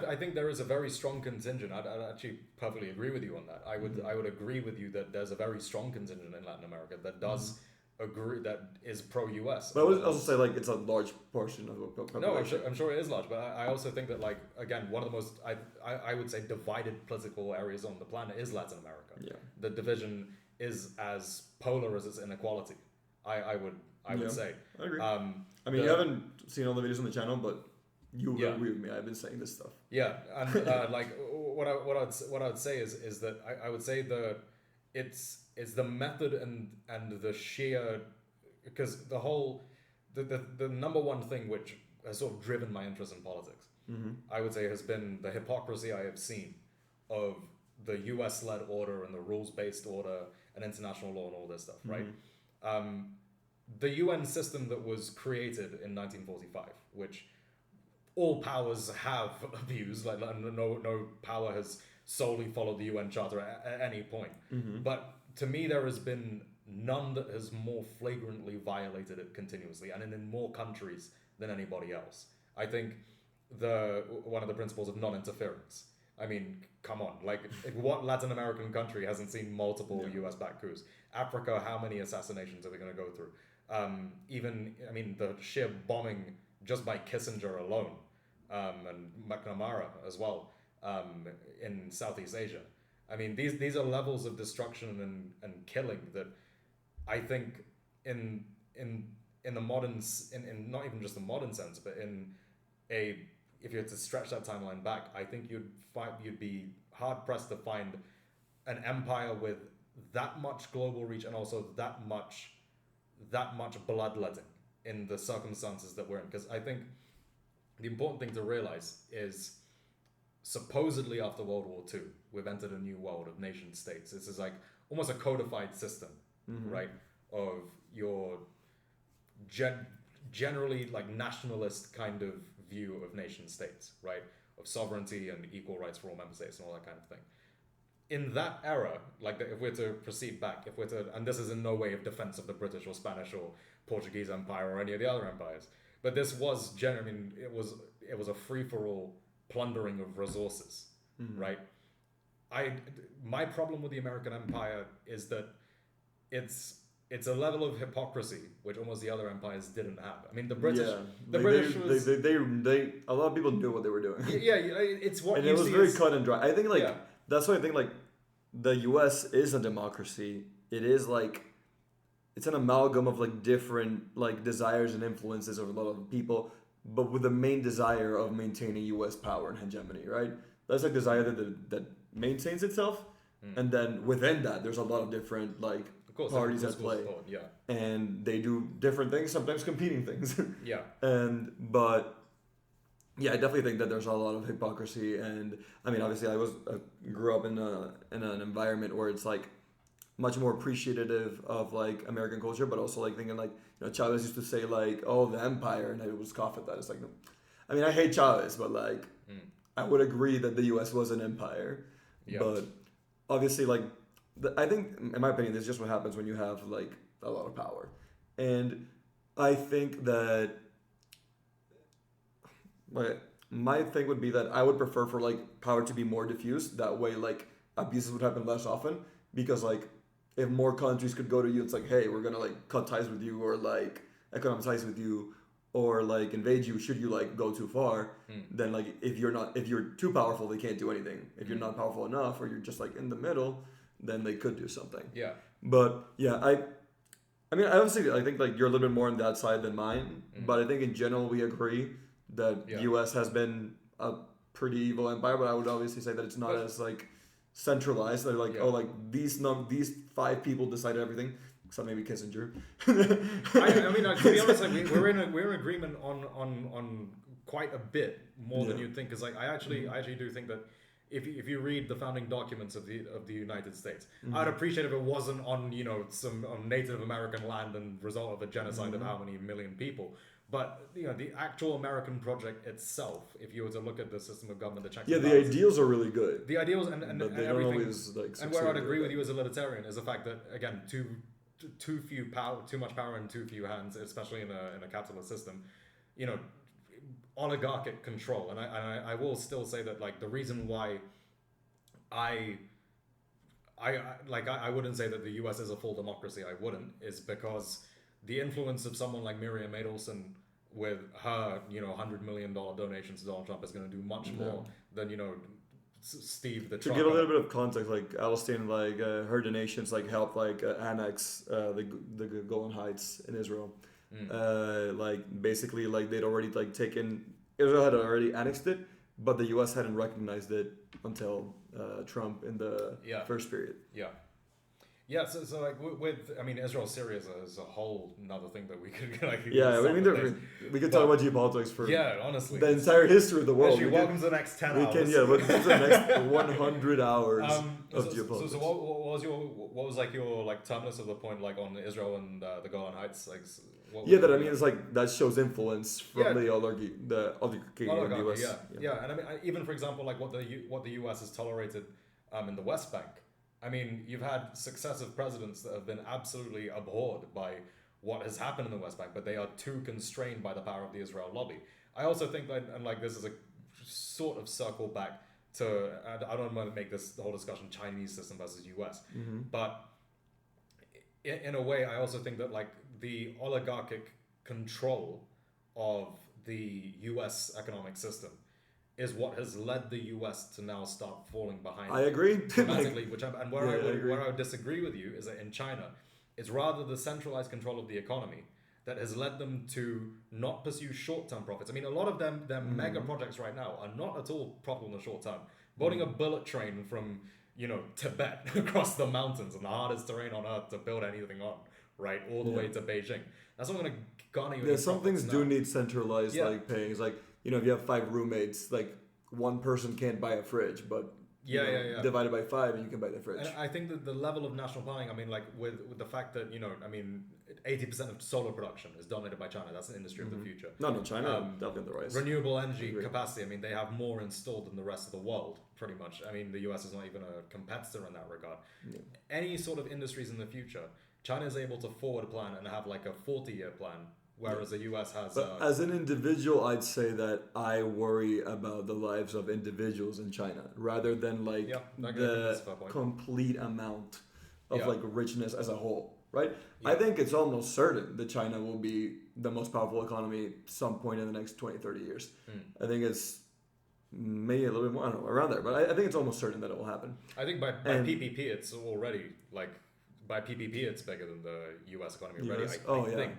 I think there is a very strong contingent. I'd actually perfectly agree with you on that. I would agree with you that there's a very strong contingent in Latin America that does agree, that is pro-US. But I would also say like it's a large portion of the population. No, I'm sure it is large, but I also think that like again one of the most I would say divided political areas on the planet is Latin America. Yeah. The division is as polar as its inequality. I would say. I agree. I mean, you haven't seen all the videos on the channel, but you will agree with me. I've been saying this stuff. Yeah, and like what I'd say is that I would say that it's the method and the sheer, because the number one thing which has sort of driven my interest in politics, I would say, has been the hypocrisy I have seen of the US-led order and the rules-based order and international law and all this stuff, right? The UN system that was created in 1945, which all powers have abused, like no power has solely followed the UN Charter at any point. But to me, there has been none that has more flagrantly violated it continuously, and in more countries than anybody else. I think one of the principles of non-interference. I mean, come on, like what Latin American country hasn't seen multiple US-backed coups? Africa, how many assassinations are they going to go through? The sheer bombing just by Kissinger alone, and McNamara as well, in Southeast Asia. I mean, these are levels of destruction and killing that I think in the modern, in not even just the modern sense, but if you had to stretch that timeline back, I think you'd be hard pressed to find an empire with that much global reach and also that much bloodletting in the circumstances that we're in. Because I think the important thing to realize is, supposedly after World War II, we've entered a new world of nation states. This is like almost a codified system, right? Of your generally like nationalist kind of view of nation states, right? Of sovereignty and equal rights for all member states and all that kind of thing. In that era, like if we're to proceed back, and this is in no way a defense of the British or Spanish or Portuguese Empire or any of the other empires, but this was it was a free-for-all plundering of resources, right? My problem with the American Empire is that it's a level of hypocrisy which almost the other empires didn't have. I mean, the British, a lot of people knew what they were doing. Yeah, it's what. And it was very cut and dry. I think that's why I think like the U.S. is a democracy. It is like it's an amalgam of like different like desires and influences of a lot of people, but with the main desire of maintaining U.S. power and hegemony, right? That's like desire that maintains itself, and then within that, there's a lot of different like parties at play, and they do different things, sometimes competing things. I definitely think that there's a lot of hypocrisy, and I mean, obviously, I grew up in an environment where it's like much more appreciative of like American culture, but also like thinking like, you know, Chavez used to say like, oh, the empire, and I would scoff at that. It's like, no. I mean, I hate Chavez, but like, I would agree that the U.S. was an empire, but obviously, like, I think, in my opinion, this is just what happens when you have like a lot of power, and I think that. But my thing would be that I would prefer for like power to be more diffuse. That way, like abuses would happen less often. Because like if more countries could go to you, it's like, hey, we're gonna like cut ties with you or like economic ties with you, or like invade you should you like go too far. Then like if you're too powerful, they can't do anything. If you're not powerful enough, or you're just like in the middle, then they could do something. Yeah. But yeah, I mean, obviously, I think like you're a little bit more on that side than mine. But I think in general we agree that U.S. has been a pretty evil empire. But I would obviously say that it's not as like centralized. They're like, oh, like these 5 people decided everything. Except maybe Kissinger. I mean, to be honest, like we're in agreement on quite a bit more than you'd think. Because like I actually do think that if you read the founding documents of the United States, I'd appreciate if it wasn't on some Native American land and result of a genocide of how many million people. But the actual American project itself, if you were to look at the system of government, the checks and balances, the ideals are really good. The ideals and they everything. Don't always, like, and where I'd agree with you as a libertarian is the fact that again, too much power in too few hands, especially in a capitalist system, oligarchic control. And I will still say that like the reason why I wouldn't say that the US is a full democracy, I wouldn't, is because the influence of someone like Miriam Adelson with her $100 million donations to Donald Trump is going to do much more than Steve the to give a little bit of context, like Alstein, like her donations like helped like annex the Golan Heights in Israel. Like basically like they'd already like taken, Israel had already annexed it, but the US hadn't recognized it until Trump in the first period. Yeah, so like with I mean Israel Syria is a whole another thing that we could like we could talk about geopolitics for honestly the entire history of the world. Welcome to the next 10 hours. Welcome to the next 100 hours of geopolitics. So what was like your like terminus of the point like on Israel and the Golan Heights like? It's like that shows influence from the oligarchy in the US. And I mean even for example like what the US has tolerated in the West Bank. I mean, you've had successive presidents that have been absolutely abhorred by what has happened in the West Bank, but they are too constrained by the power of the Israel lobby. I also think that, and like this is a sort of circle back to, I don't want to make this the whole discussion Chinese system versus US, but in a way, I also think that like the oligarchic control of the US economic system is what has led the US to now start falling behind. I agree. Dramatically, where I would disagree with you is that in China, it's rather the centralized control of the economy that has led them to not pursue short-term profits. I mean, a lot of their mega projects right now are not at all profitable in the short term. Building a bullet train from Tibet across the mountains and the hardest terrain on earth to build anything on, right, all the way to Beijing. That's not going to garner you. Some things do need centralized like paying. It's like if you have 5 roommates, like one person can't buy a fridge, but divided by 5 and you can buy the fridge. And I think that the level of national planning, I mean, like with the fact that 80% of solar production is dominated by China. That's an industry of the future. No, China definitely on the rise. Renewable energy capacity. I mean, they have more installed than the rest of the world, pretty much. I mean, the US is not even a competitor in that regard. Yeah. Any sort of industries in the future, China is able to forward plan and have like a 40-year plan. Whereas the US has... But as an individual, I'd say that I worry about the lives of individuals in China rather than like the complete amount of like richness as a whole, right? Yeah. I think it's almost certain that China will be the most powerful economy at some point in the next 20, 30 years. I think it's maybe a little bit more, I don't know, around there, but I think it's almost certain that it will happen. I think by PPP, it's already like... By PPP, it's bigger than the US economy already, I think.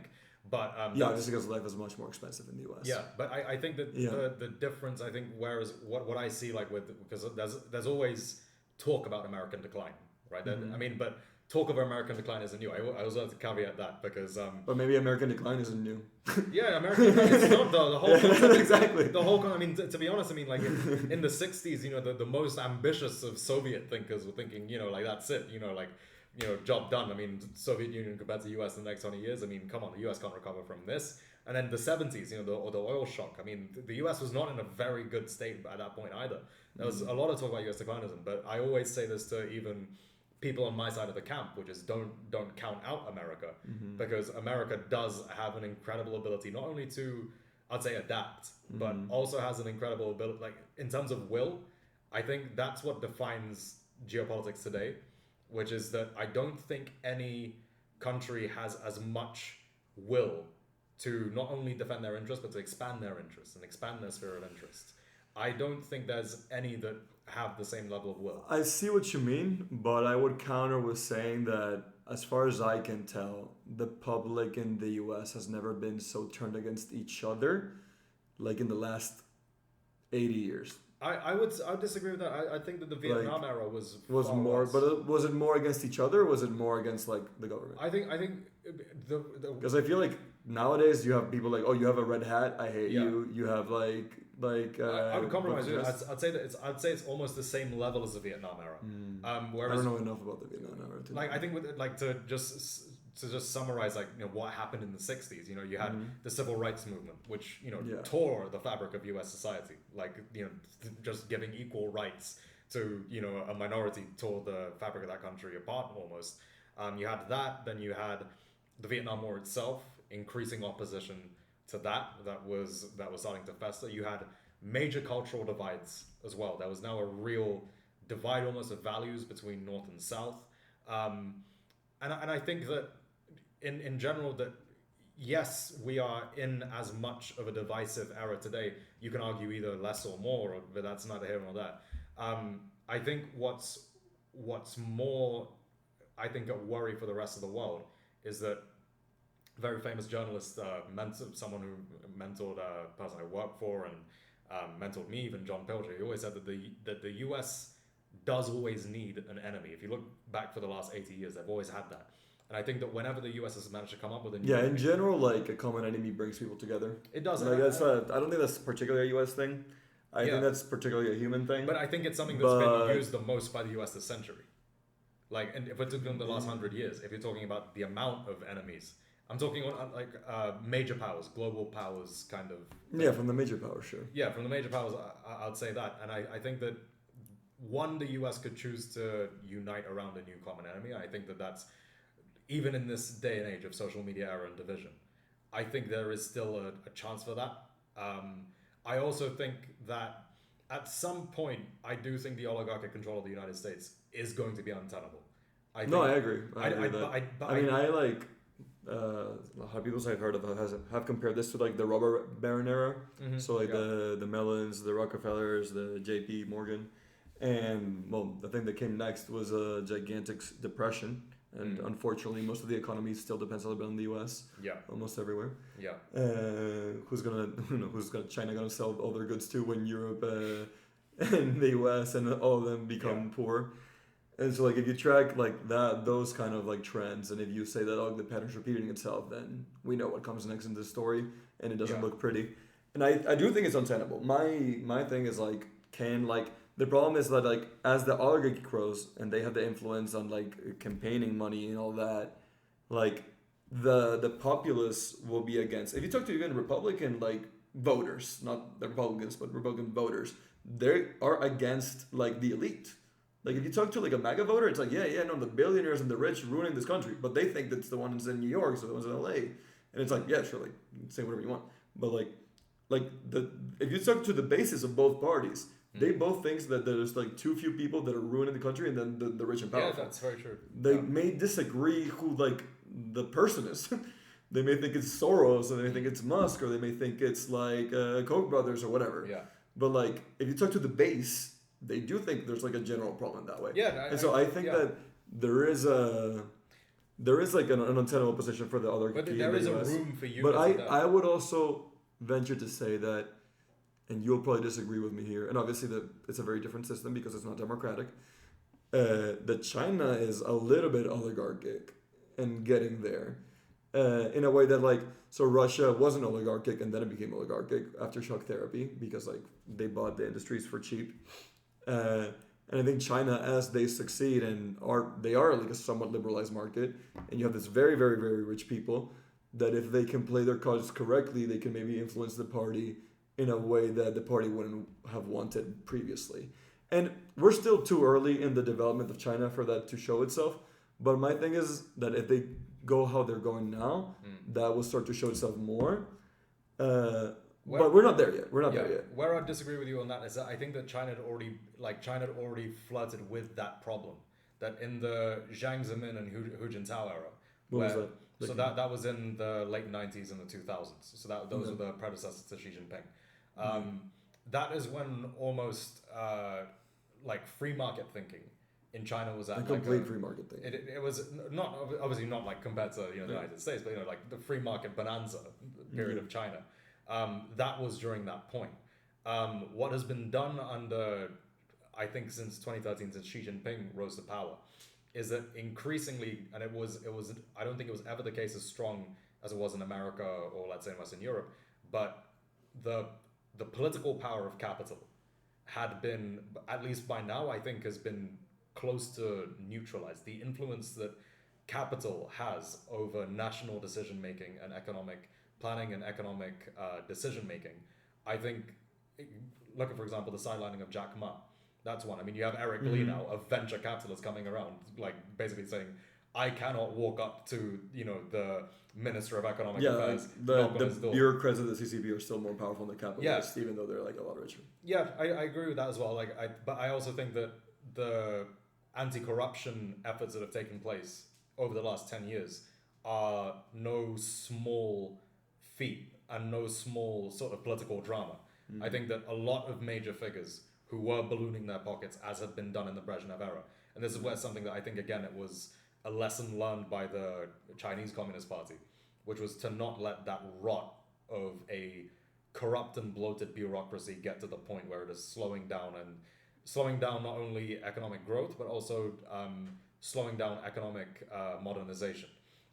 But obviously because life is much more expensive in the US. Yeah, but I think that the difference, I think, whereas what I see like because there's always talk about American decline, right? I mean, but talk of American decline isn't new. I also have to caveat that because but maybe American decline isn't new. American decline is not the whole concept. Exactly. The whole I mean, to be honest, I mean, like in the 60s, the most ambitious of Soviet thinkers were thinking, like that's it, like. Job done. I mean, Soviet Union compared to the US in the next 20 years. I mean, come on, the US can't recover from this. And then the 70s, the oil shock. I mean, the US was not in a very good state at that point either. There was a lot of talk about US declinism, but I always say this to even people on my side of the camp, which is don't count out America, because America does have an incredible ability not only to, I'd say, adapt, but also has an incredible ability, like in terms of will. I think that's what defines geopolitics today. Which is that I don't think any country has as much will to not only defend their interests, but to expand their interests and expand their sphere of interest. I don't think there's any that have the same level of will. I see what you mean, but I would counter with saying that, as far as I can tell, the public in the US has never been so turned against each other like in the last 80 years. I would disagree with that. I think that the Vietnam era was far more, worse. but was it more against each other, or was it more against like the government? I think the Because I feel like nowadays you have people like, oh, you have a red hat, I hate you. You have like I would compromise with it. I'd say it's almost the same level as the Vietnam era. Whereas I don't know enough about the Vietnam era. Like I think with like to just summarize, like, you know, what happened in the 60s. You know, you had the civil rights movement, which, you know, tore the fabric of U.S. society. Like, you know, just giving equal rights to, you know, a minority tore the fabric of that country apart almost. You had that, then you had the Vietnam War itself, increasing opposition to that was starting to fester. You had major cultural divides as well. There was now a real divide almost of values between North and South. And I think that in general that, yes, we are in as much of a divisive era today. You can argue either less or more, but that's neither here nor there. I think what's more, I think, a worry for the rest of the world is that very famous journalist, someone who mentored a person I work for and mentored me, even John Pilger, he always said that the US does always need an enemy. If you look back for the last 80 years, they've always had that. And I think that whenever the US has managed to come up with a new enemy, in general, like, a common enemy brings people together. It does. Like, I don't think that's particularly a US thing. I think that's particularly a human thing. But I think it's something that's been used the most by the US this century. Like, and if we're talking the last 100 years, if you're talking about the amount of enemies, I'm talking on like major powers, global powers, kind of thing. Yeah, from the major powers, sure. Yeah, from the major powers, I'd say that. And I think that, one, the US could choose to unite around a new common enemy. I think that that's, even in this day and age of social media era and division, I think there is still a chance for that. I also think that at some point, I do think the oligarchic control of the United States is going to be untenable. I agree. I like how people I've heard of have compared this to like the robber baron era. So like the Mellons, the Rockefellers, the J.P. Morgan, and well, the thing that came next was a gigantic depression. And unfortunately, most of the economy still depends a little bit on the U.S. Yeah, almost everywhere. Yeah. Who's China gonna sell all their goods to when Europe and the U.S. and all of them become poor? And so, like, if you track like those kind of like trends, and if you say that the pattern's repeating itself, then we know what comes next in this story, and it doesn't look pretty. And I do think it's untenable. My thing is like, the problem is that, like, as the oligarchy grows and they have the influence on like campaigning money and all that, like the populace will be against. If you talk to even Republican like voters, not the Republicans, but Republican voters, they are against like the elite. Like, if you talk to like a MAGA voter, it's like, the billionaires and the rich ruining this country, but they think that's the ones in New York, so the ones in LA, and it's like, yeah, sure, like, say whatever you want, but if you talk to the basis of both parties, they both think that there's like too few people that are ruining the country, and then the rich and powerful. Yeah, that's very true. They may disagree who like the person is. They may think it's Soros, or they may think it's Musk, or they may think it's like Koch brothers or whatever. Yeah. But like, if you talk to the base, they do think there's like a general problem that way. Yeah. I think that there is like an untenable position for the other. But there is a room for you. But I would also venture to say that, and you'll probably disagree with me here, and obviously it's a very different system because it's not democratic, that China is a little bit oligarchic and getting there. In a way that, like, so Russia wasn't oligarchic and then it became oligarchic after shock therapy because like they bought the industries for cheap. And I think China, as they succeed and they are like a somewhat liberalized market, and you have this very, very, very rich people that if they can play their cards correctly, they can maybe influence the party in a way that the party wouldn't have wanted previously. And we're still too early in the development of China for that to show itself. But my thing is that if they go how they're going now, that will start to show itself more. But we're not there yet. There yet. Where I disagree with you on that is that I think that China had already flirted with that problem. That in the Jiang Zemin and Hu Jintao era, What was that? So that was in the late 90s and the 2000s. So those were the predecessors to Xi Jinping. That is when almost like free market thinking in China was at a complete free market thing. It was not obviously not like compared to the United States, but like the free market bonanza period of China. That was during that point. What has been done under, I think, since 2013, since Xi Jinping rose to power, is that increasingly, and it was I don't think it was ever the case as strong as it was in America or let's say in Western Europe, but the political power of capital had been, at least by now, I think, has been close to neutralized. The influence that capital has over national decision making and economic planning and economic decision making, I think, look at, for example, the sidelining of Jack Ma. That's one. I mean, you have Eric Lee now, a venture capitalist, coming around, like basically saying, I cannot walk up to, the Minister of Economic Affairs. The bureaucrats of the CCP are still more powerful than the capitalists, even though they're like a lot richer. Yeah, I agree with that as well. But I also think that the anti-corruption efforts that have taken place over the last 10 years are no small feat and no small sort of political drama. I think that a lot of major figures who were ballooning their pockets, as had been done in the Brezhnev era, and this is where something that I think, again, it was a lesson learned by the Chinese Communist Party, which was to not let that rot of a corrupt and bloated bureaucracy get to the point where it is slowing down not only economic growth, but also slowing down economic modernization.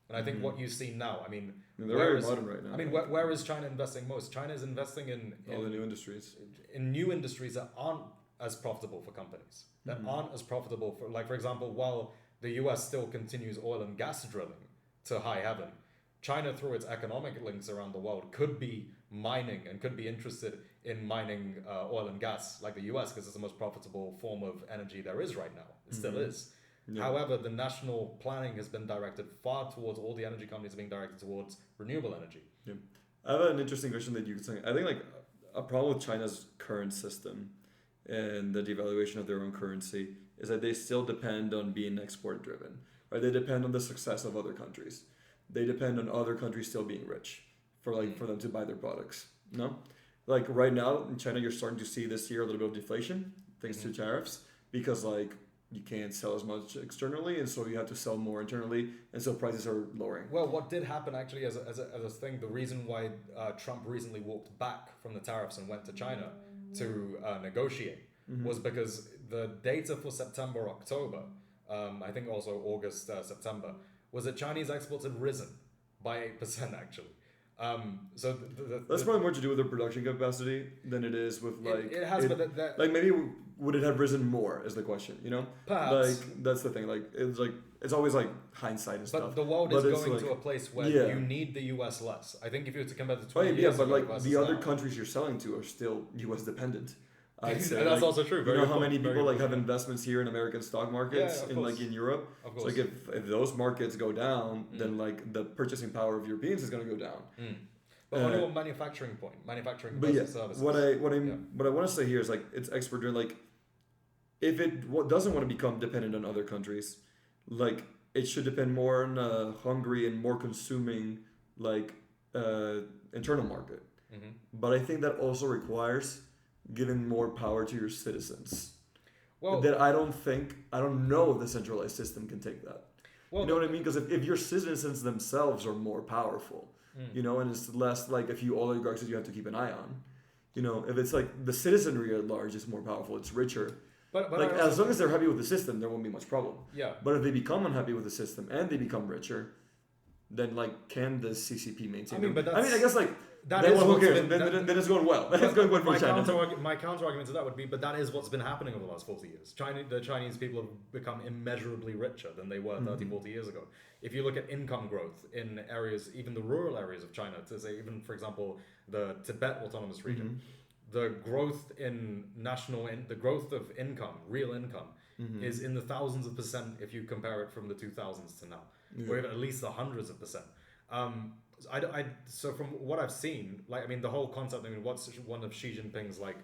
And I think what you see now, I mean, they're very modern right now. I mean, where is China investing most? China is investing in all the new industries. In new industries that aren't as profitable for companies, that aren't as profitable for, like, for example, while the US still continues oil and gas drilling to high heaven, China, through its economic links around the world, could be mining and could be interested in mining oil and gas like the US, because it's the most profitable form of energy there is right now. It still is. Yeah. However, the national planning has been directed far towards, all the energy companies are being directed towards renewable energy. Yeah. I have an interesting question that you could say. I think like a problem with China's current system and the devaluation of their own currency is that they still depend on being export driven, right? They depend on the success of other countries. They depend on other countries still being rich for them to buy their products. No? Like right now in China, you're starting to see this year a little bit of deflation thanks to tariffs, because like you can't sell as much externally, and so you have to sell more internally, and so prices are lowering. Well, what did happen actually as a thing, the reason why Trump recently walked back from the tariffs and went to China to negotiate was because the data for September, October, I think also August, September, was that Chinese exports had risen by 8% actually. So that's probably more to do with their production capacity than it is with like it has, but like maybe would it have risen more is the question, Perhaps. Like that's the thing. It's always like hindsight and stuff. But the world is going to a place where you need the US less. I think if you were to compare the 20 years but ago, like the other countries you're selling to are still US dependent. I'd say that's also true. You know how many people have investments here in American stock markets in Europe? Of course. So like if those markets go down, then like the purchasing power of Europeans is going to go down. But only on manufacturing versus services. What I want to say here is like it's expert driven. Like if it doesn't want to become dependent on other countries, like it should depend more on a hungry and more consuming like internal market. But I think that also requires giving more power to your citizens. Well, that I don't know if the centralized system can take that. Well, you know what I mean? Because if your citizens themselves are more powerful, and it's less like a few oligarchs that you have to keep an eye on. If it's like the citizenry at large is more powerful, it's richer. But like as long as they're happy with the system, there won't be much problem. Yeah. But if they become unhappy with the system and they become richer, then like can the CCP maintain? I guess like then it's going well. Then it's going well for China. My counter argument to that would be, but that is what's been happening over the last 40 years. The Chinese people have become immeasurably richer than they were 30, 40 years ago. If you look at income growth in areas, even the rural areas of China, to say even, for example, the Tibet Autonomous Region, the growth the growth of income, real income, is in the thousands of percent if you compare it from the 2000s to now, or even at least the hundreds of percent. So from what I've seen, like, the whole concept, what's one of Xi Jinping's, like,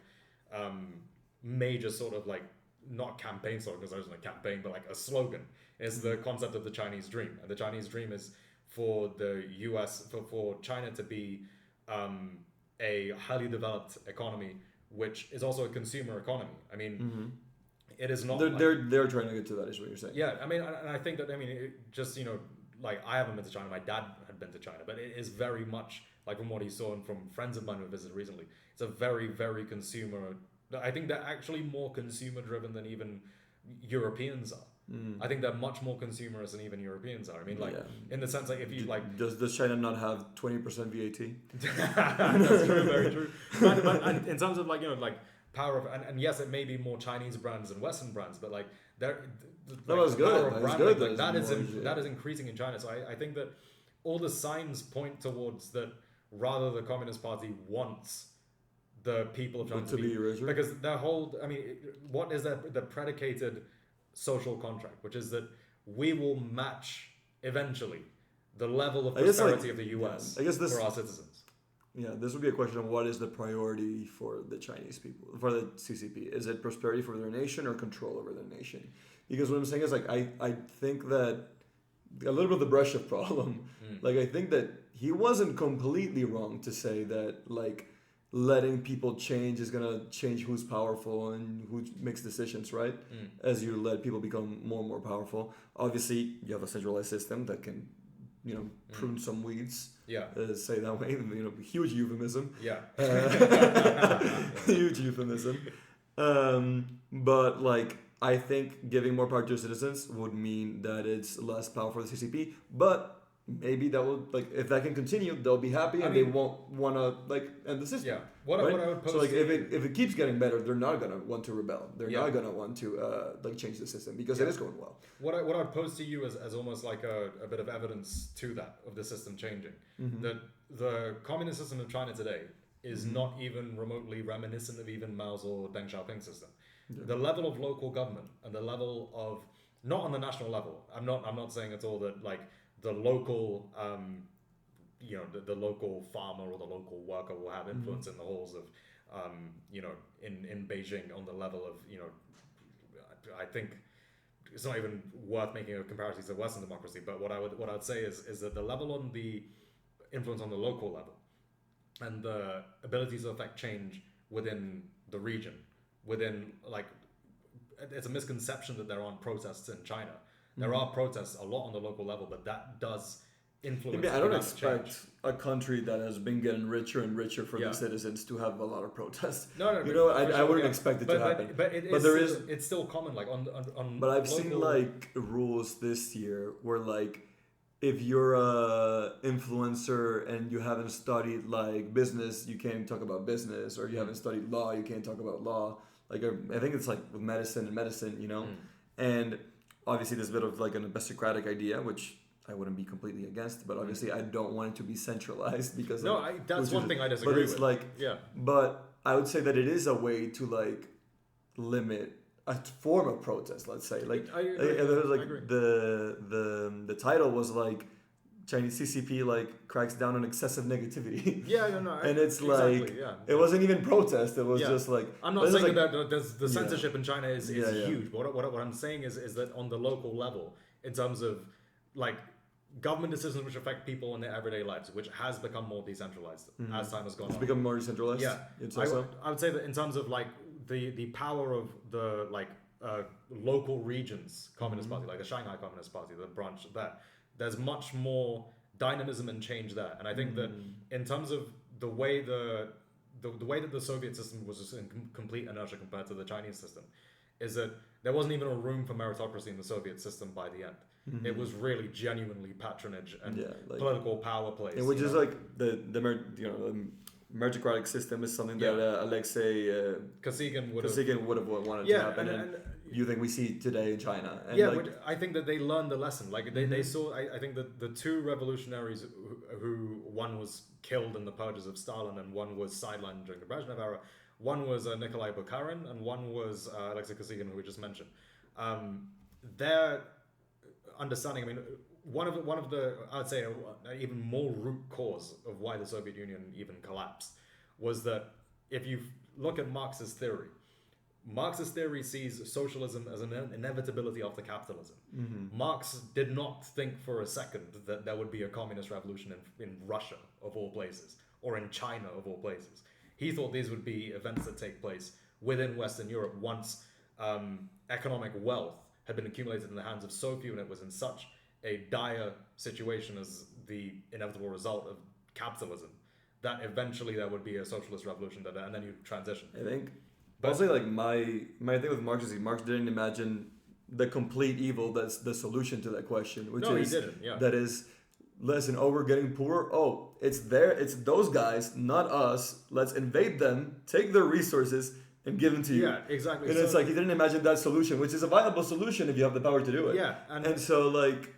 major sort of, like, not campaign slogan, because there isn't a campaign, but like a slogan, is the concept of the Chinese dream. And the Chinese dream is for the US, for China to be a highly developed economy, which is also a consumer economy. I mean, it is not. They're trying to get to that, is what you're saying. Yeah, I mean, and I think that, I mean, just, like, I haven't been to China. My dad had been to China, but it is very much like, from what he saw and from friends of mine who visited recently, it's a very, very consumer. I think they're actually more consumer driven than even Europeans are. I think they're much more consumerist than even Europeans are. I mean, like, in the sense, like, if you like, does China not have 20% VAT? That's true, very true. But and in terms of, like, like, power of, and yes, it may be more Chinese brands than Western brands, but like, they're that's good. That's good. That is increasing in China. So I think that all the signs point towards that. Rather, the Communist Party wants the people of China to be richer, because their whole, I mean, what is the predicated social contract, which is that we will match eventually the level of prosperity of the US for our citizens. Yeah, this would be a question of what is the priority for the Chinese people, for the CCP. Is it prosperity for their nation or control over their nation? Because what I'm saying is, like, I think that a little bit of the Brezhnev problem, like, I think that he wasn't completely wrong to say that, like, letting people change is going to change who's powerful and who makes decisions, right? As you let people become more and more powerful. Obviously, you have a centralized system that can, prune some weeds. Yeah. Say that way. Huge euphemism. Yeah. Huge euphemism. But, like, I think giving more power to citizens would mean that it's less power for the CCP, but maybe that will, like, if that can continue, they'll be happy and they won't want to, like, end the system. Yeah. What I would pose, so, like, if it keeps getting better, they're not gonna want to rebel. They're not gonna want to like change the system because it is going well. What I would pose to you as almost like a bit of evidence to that, of the system changing, that the communist system of China today is not even remotely reminiscent of even Mao's or Deng Xiaoping's system. The level of local government and the level of, not on the national level, I'm not saying at all that, like, the local the local farmer or the local worker will have influence in the halls of in Beijing on the level of, I think it's not even worth making a comparison to Western democracy, but what I would say is that the level on the influence on the local level and the ability to affect change within the region, within, like, it's a misconception that there aren't protests in China. There are protests a lot on the local level, but that does influence. I don't expect a country that has been getting richer and richer for the citizens to have a lot of protests. No, I wouldn't expect it to happen. But it's still common, like, on. But I've seen, like, rules this year where, like, if you're a influencer and you haven't studied, like, business, you can't talk about business, or you haven't studied law, you can't talk about law. Like, I think it's like with medicine, and obviously there's a bit of, like, an aristocratic idea, which I wouldn't be completely against, but obviously I don't want it to be centralized because that's one thing I disagree with. But it's like, but I would say that it is a way to, like, limit a form of protest. Let's say, like, I agree. The title was, like, Chinese CCP, like, cracks down on excessive negativity. And it's like, it wasn't even protest. It was just like, I'm not saying that the censorship in China is huge. But what I'm saying is that on the local level, in terms of, like, government decisions which affect people in their everyday lives, which has become more decentralized as time has gone on. It's become more decentralized? Yeah. I would say that in terms of, like, the power of the, like, local regions Communist Party, like the Shanghai Communist Party, the branch there, there's much more dynamism and change there. And I think that in terms of the way the way that the Soviet system was just in complete inertia compared to the Chinese system, is that there wasn't even a room for meritocracy in the Soviet system by the end. It was really genuinely patronage and political power plays. And which is like the meritocratic system is something that Alexei Kosygin would have wanted to happen. And you think we see today in China? And I think that they learned the lesson. Like, they saw. I think that the two revolutionaries who one was killed in the purges of Stalin and one was sidelined during the Brezhnev era. One was Nikolai Bukharin and one was Alexei Kosygin, who we just mentioned. Their understanding. I mean, one of the I would say even more root cause of why the Soviet Union even collapsed was that if you look at Marx's theory, Marxist theory sees socialism as an inevitability after capitalism. Marx did not think for a second that there would be a communist revolution in Russia, of all places, or in China, of all places. He thought these would be events that take place within Western Europe once economic wealth had been accumulated in the hands of so few, and it was in such a dire situation as the inevitable result of capitalism that eventually there would be a socialist revolution, and then you transition. I think. I'll say like my thing with Marx is Marx didn't imagine the complete evil that's the solution to that question, which he didn't. Yeah. That is, listen, we're getting poor. Oh, it's those guys, not us. Let's invade them, take their resources, and give them to you. Yeah, exactly. And it's like he didn't imagine that solution, which is a viable solution if you have the power to do it. Yeah, and so like,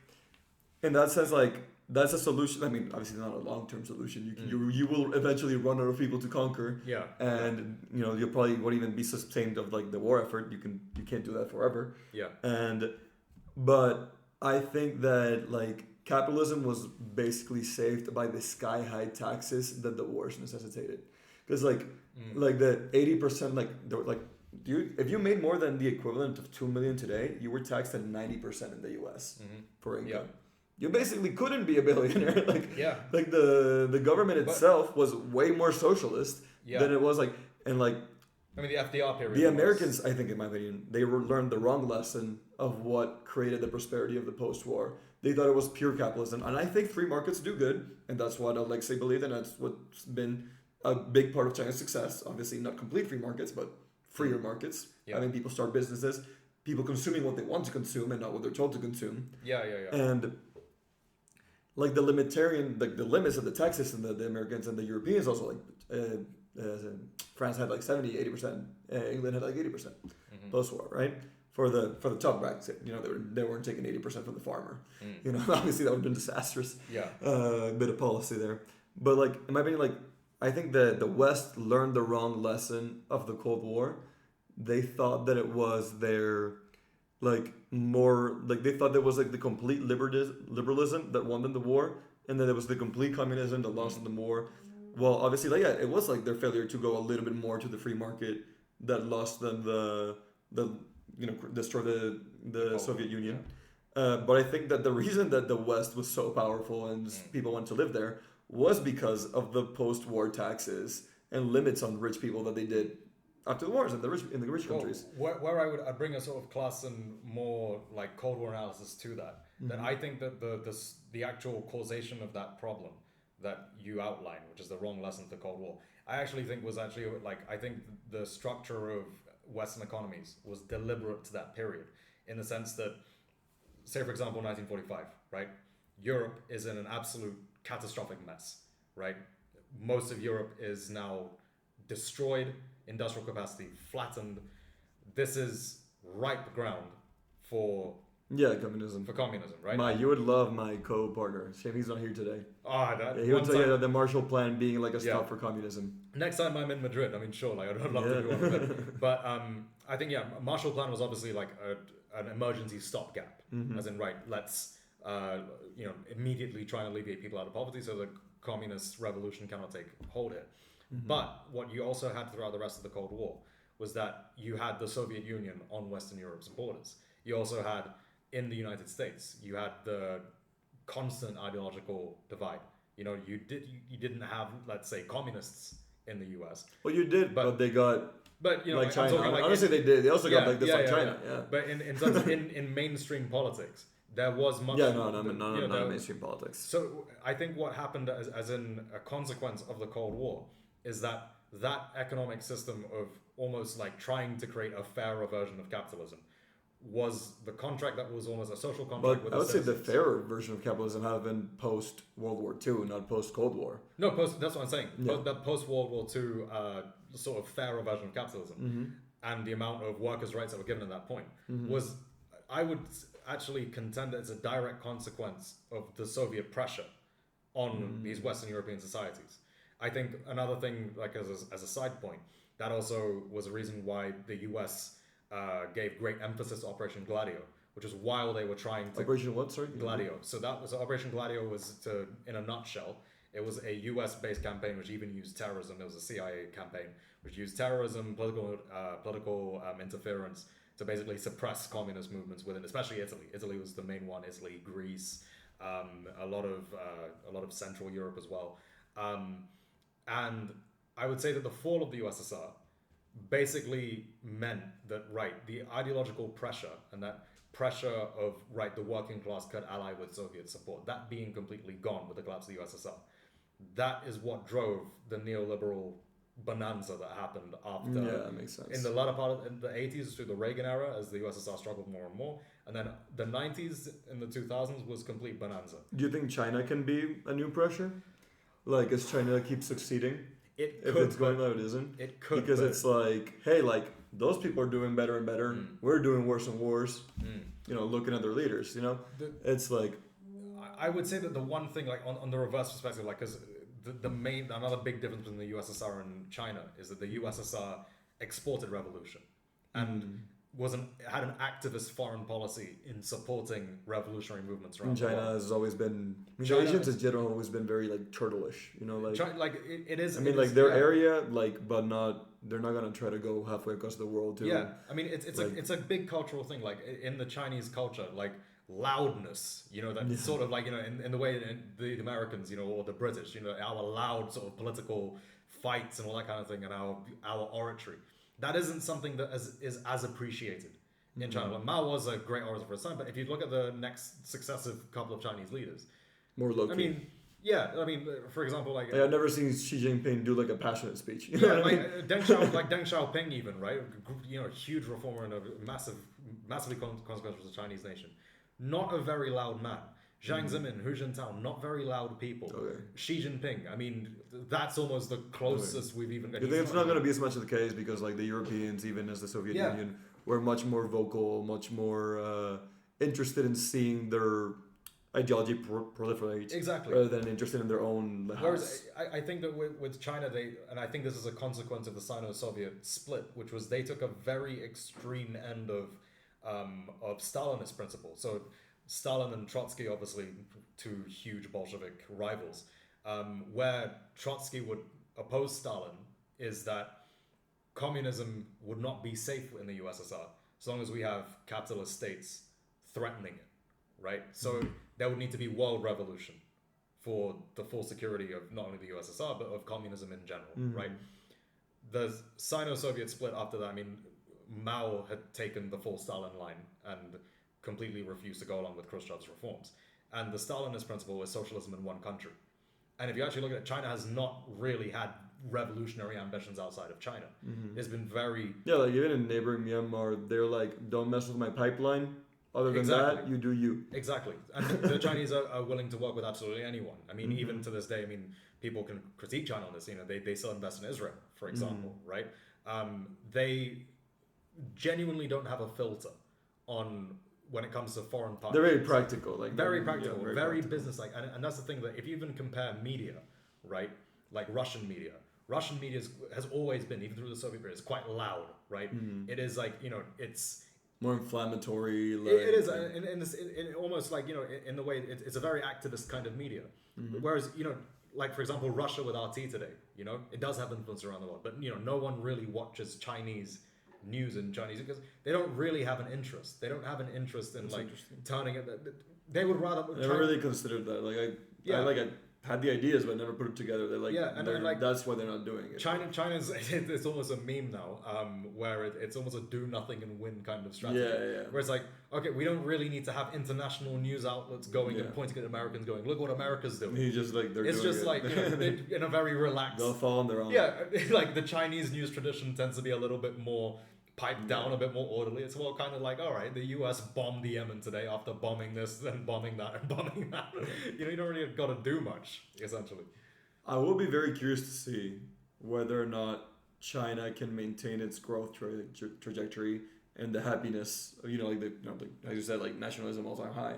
in that sense, like that's a solution. I mean, obviously not a long-term solution. You will eventually run out of people to conquer. Yeah. And you probably won't even be sustained of like the war effort. You can't do that forever. Yeah. But I think that like capitalism was basically saved by the sky-high taxes that the wars necessitated. Because like the 80%, if you made more than the equivalent of 2 million today, you were taxed at 90% in the US for income. Yeah. You basically couldn't be a billionaire. Like the government itself was way more socialist than it was like. I mean, the FDR period. The Americans, I think, in my opinion, they learned the wrong lesson of what created the prosperity of the post-war. They thought it was pure capitalism, and I think free markets do good, and that's what Alexei believed, and that's what's been a big part of China's success. Obviously, not complete free markets, but freer markets. Yeah. Having people start businesses, people consuming what they want to consume and not what they're told to consume. Yeah. And like the limits of the tax system that the Americans and the Europeans also France had like 70-80%, England had like 80% post-war, right? For the top bracket, they weren't taking 80% from the farmer. Obviously that would have been disastrous. Yeah. Bit of policy there, but like in my opinion, like I think that the West learned the wrong lesson of the Cold War. They thought that it was their they thought there was like the complete liberalism that won them the war, and then there was the complete communism that lost them the war. Well, obviously, it was like their failure to go a little bit more to the free market that lost them destroy the Soviet Union. But I think that the reason that the West was so powerful and people wanted to live there was because of the post-war taxes and limits on rich people that they did after the wars in the rich countries. Where I'd bring a sort of class and more like Cold War analysis to that, that I think that the actual causation of that problem that you outlined, which is the wrong lesson of the Cold War, I actually think was actually I think the structure of Western economies was deliberate to that period, in the sense that, say for example 1945, right? Europe is in an absolute catastrophic mess, right? Most of Europe is now destroyed, industrial capacity flattened. This is ripe ground for communism. For communism, right? You would love my co-partner. Shame he's not here today. He would tell you that the Marshall Plan being like a stop for communism. Next time I'm in Madrid, I mean, sure, I'd love to do one of it. But I think Marshall Plan was obviously like an emergency stopgap, as in let's immediately try and alleviate people out of poverty so the communist revolution cannot take hold here. But what you also had throughout the rest of the Cold War was that you had the Soviet Union on Western Europe's borders. You also had, in the United States, you had the constant ideological divide. You didn't have, let's say, communists in the US. Well, you did, but they got... But, like China. Honestly, they did. They also got China. Yeah. But in terms of in mainstream politics, there was much... not mainstream politics. So I think what happened as in a consequence of the Cold War is that economic system of almost like trying to create a fairer version of capitalism was the contract that was almost a social contract. But I would say the fairer version of capitalism had been post World War II, not post Cold War. No, that's what I'm saying. That post World War II sort of fairer version of capitalism and the amount of workers' rights that were given at that point was, I would actually contend that it's a direct consequence of the Soviet pressure on these Western European societies. I think another thing, like as a side point, that also was a reason why the US gave great emphasis to Operation Gladio, which is while they were trying to... Operation what, sorry? Gladio. So Operation Gladio was in a nutshell, It was a US-based campaign which even used terrorism. There was a CIA campaign which used terrorism, political interference to basically suppress communist movements within, especially Italy. Italy was the main one. Italy, Greece, a lot of Central Europe as well. And I would say that the fall of the USSR basically meant that, right, the ideological pressure and that pressure of, right, the working class could ally with Soviet support, that being completely gone with the collapse of the USSR, that is what drove the neoliberal bonanza that happened after. Yeah, that makes sense. In the latter part of the 80s through the Reagan era, as the USSR struggled more and more, and then the 90s and the 2000s was complete bonanza. Do you think China can be a new pressure? Like, as China keeps succeeding? It if could, it's going out, it isn't? It could. Because it's like, hey, like, those people are doing better and better. We're doing worse and worse. You know, looking at their leaders, you know? It's like... I would say that the one thing, like, on the reverse perspective, like, because another big difference between the USSR and China is that the USSR exported revolution and had an activist foreign policy in supporting revolutionary movements around the world. China has always been... Asians in general have always been very, like, turtle-ish, you know? Like, it is... I mean, like, their area, like, but not... They're not going to try to go halfway across the world, too. Yeah, I mean, it's a big cultural thing. Like, in the Chinese culture, like, loudness, you know, that sort of like, you know, in the way the Americans, you know, or the British, you know, our loud sort of political fights and all that kind of thing, and our oratory, that isn't something that is as appreciated in China. Like, Mao was a great orator for his time, but if you look at the next successive couple of Chinese leaders, more low-key. I mean, yeah, I mean, for example, like I've never seen Xi Jinping do like a passionate speech. You yeah, know what I like mean? Deng Xiaoping, even, right? You know, a huge reformer and a massively consequential to the Chinese nation. Not a very loud man. Jiang Zemin, Hu Jintao, not very loud people. Okay. Xi Jinping, I mean, that's almost the closest we've even got. You think it's not going to be as much of the case because like the Europeans, even as the Soviet Union, were much more vocal, much more interested in seeing their ideology proliferate, exactly, rather than interested in their own house. Whereas I think that with China, and I think this is a consequence of the Sino-Soviet split, which was they took a very extreme end of Stalinist principles. So Stalin and Trotsky, obviously two huge Bolshevik rivals, where Trotsky would oppose Stalin is that communism would not be safe in the USSR as long as we have capitalist states threatening it, right? So there would need to be world revolution for the full security of not only the USSR, but of communism in general, right? The Sino-Soviet split after that, I mean, Mao had taken the full Stalin line and completely refused to go along with Khrushchev's reforms. And the Stalinist principle was socialism in one country. And if you actually look at it, China has not really had revolutionary ambitions outside of China. It's been very... Yeah, like even in neighboring Myanmar, they're like, don't mess with my pipeline. Other than that, you do you. Exactly. And the Chinese are willing to work with absolutely anyone. I mean, even to this day, I mean, people can critique China on this. You know, they still invest in Israel, for example, right? They genuinely don't have a filter on when it comes to foreign partners. They're very practical. Like very practical, yeah, very business-like. And that's the thing, that if you even compare media, right? Like Russian media has always been, even through the Soviet period, it's quite loud, right? It is like, you know, it's... more inflammatory. Like, it is, in almost like, you know, in the way, it's a very activist kind of media. Whereas, you know, like, for example, Russia with RT today, you know, it does have influence around the world. But, you know, no one really watches Chinese news in Chinese because they don't really have an interest. They don't have an interest in, like, turning it. They would rather... I never really considered that. Like, I had the ideas, but never put it together. They're like, like, that's why they're not doing it. China's it's almost a meme now, where it's almost a do nothing and win kind of strategy. Yeah. Where it's like, okay, we don't really need to have international news outlets going and pointing at Americans, going, look what America's doing. He's just like, it's doing just it. like, you know, in a very relaxed. They'll fall on their own. Yeah, like the Chinese news tradition tends to be a little bit more piped down, a bit more orderly. It's more kind of like, all right, the US bombed the Yemen today after bombing this and bombing that and bombing that. You know, you don't really got to do much, essentially. I will be very curious to see whether or not China can maintain its growth trajectory and the happiness, you know, like as you said, like nationalism all time high.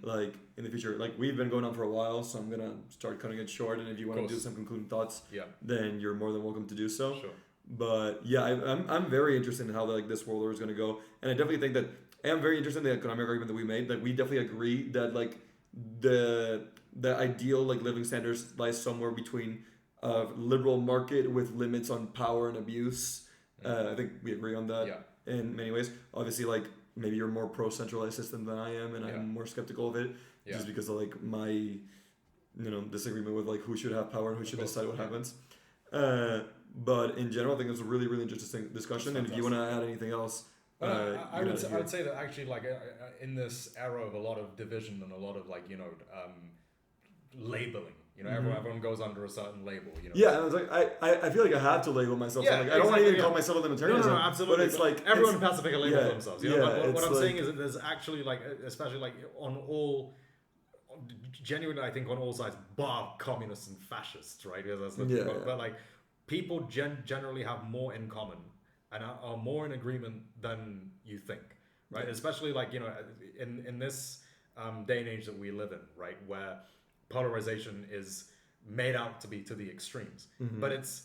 Like in the future, like we've been going on for a while, so I'm gonna start cutting it short. And if you want to do some concluding thoughts, then you're more than welcome to do so. Sure. But yeah, I'm very interested in how like this world order is going to go, and I definitely think that I'm very interested in the economic argument that we made. That we definitely agree that like the ideal like living standards lies somewhere between a liberal market with limits on power and abuse. I think we agree on that in many ways. Obviously, like maybe you're more pro centralized system than I am, and I'm more skeptical of it, just because of like my disagreement with like who should have power and who should decide what happens. But in general, I think it's a really, really interesting discussion. And if you want to add anything else, I would say that actually, like in this era of a lot of division and a lot of like labeling, everyone goes under a certain label. Yeah, and it's like I feel like I have to label myself. Yeah, so like, I don't want to even call myself a libertarian. No, absolutely. But it's like everyone in Pacifica labels themselves. But what I'm like, saying is that there's actually like, especially like genuinely, I think on all sides, bar communists and fascists, right? But like people generally have more in common and are more in agreement than you think, right? Especially like in this day and age that we live in, right, where polarization is made out to be to the extremes, but it's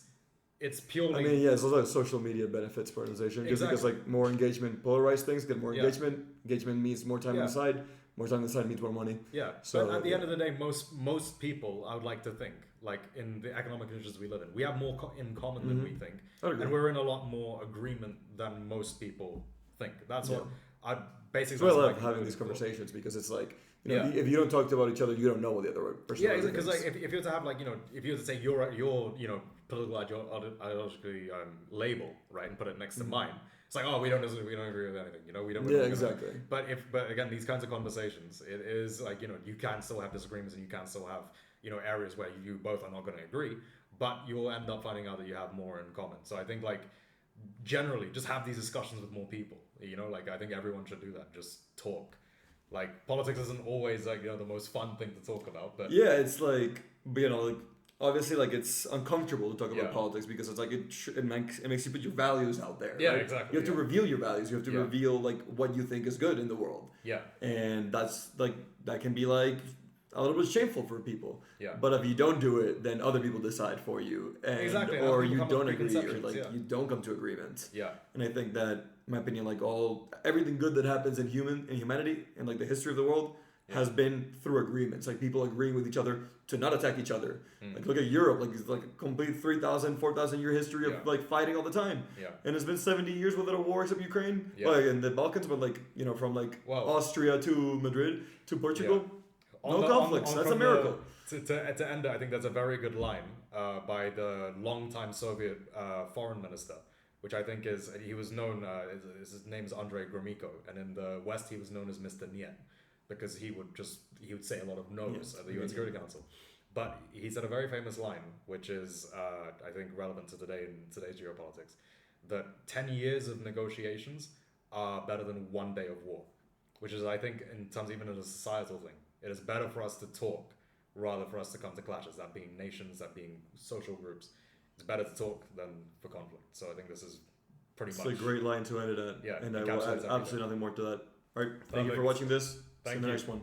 purely. I mean, there's a lot of social media benefits polarization, because like more engagement polarize things, get more engagement. Engagement means more time on the side. More time on the side means more money. Yeah. So but at the end of the day, most people, I would like to think, like in the economic conditions we live in, we have more in common than we think, and we're in a lot more agreement than most people think. That's what I basically. So I love having these conversations because it's like if you don't talk about each other, you don't know what the other person. Yeah, because like if you were to have like if you were to say your political ideologically label, right, and put it next to mine. It's like, oh, we don't agree with anything, we don't. Yeah, exactly. But again, these kinds of conversations, it is like, you can still have disagreements and you can still have, areas where you both are not going to agree, but you will end up finding out that you have more in common. So I think like generally just have these discussions with more people, like I think everyone should do that. Just talk. Like politics isn't always like, the most fun thing to talk about, but it's like, like obviously, like it's uncomfortable to talk about politics because it's like it makes you put your values out there. Yeah, right? exactly. You have to reveal your values. You have to reveal like what you think is good in the world. Yeah. And that's like that can be like a little bit shameful for people. Yeah. But if you don't do it, then other people decide for you, or you don't agree, or like you don't come to agreement. Yeah. And I think that, in my opinion, like everything good that happens in humanity and like the history of the world. Has been through agreements, like people agreeing with each other to not attack each other. Like look at Europe, like it's like a complete 3,000, 4,000 year history of like fighting all the time. Yeah. And it's been 70 years without a war except Ukraine. Yeah. Like in the Balkans, but like from like Austria to Madrid to Portugal, no conflicts. That's a miracle. To end, I think that's a very good line by the longtime Soviet foreign minister, which I think he was known. His name is Andrei Gromyko, and in the West he was known as Mr. Niet. Because he would say a lot of no's at the UN Security Council. But he said a very famous line, which is, I think, relevant to today in today's geopolitics, that 10 years of negotiations are better than 1 day of war, which is, I think, in terms even of a societal thing, it is better for us to talk rather for us to come to clashes, that being nations, that being social groups. It's better to talk than for conflict. So I think this is pretty much... It's a great line to end it at. Yeah, and I will add absolutely nothing more to that. All right, thank you for watching this. See you in the next one.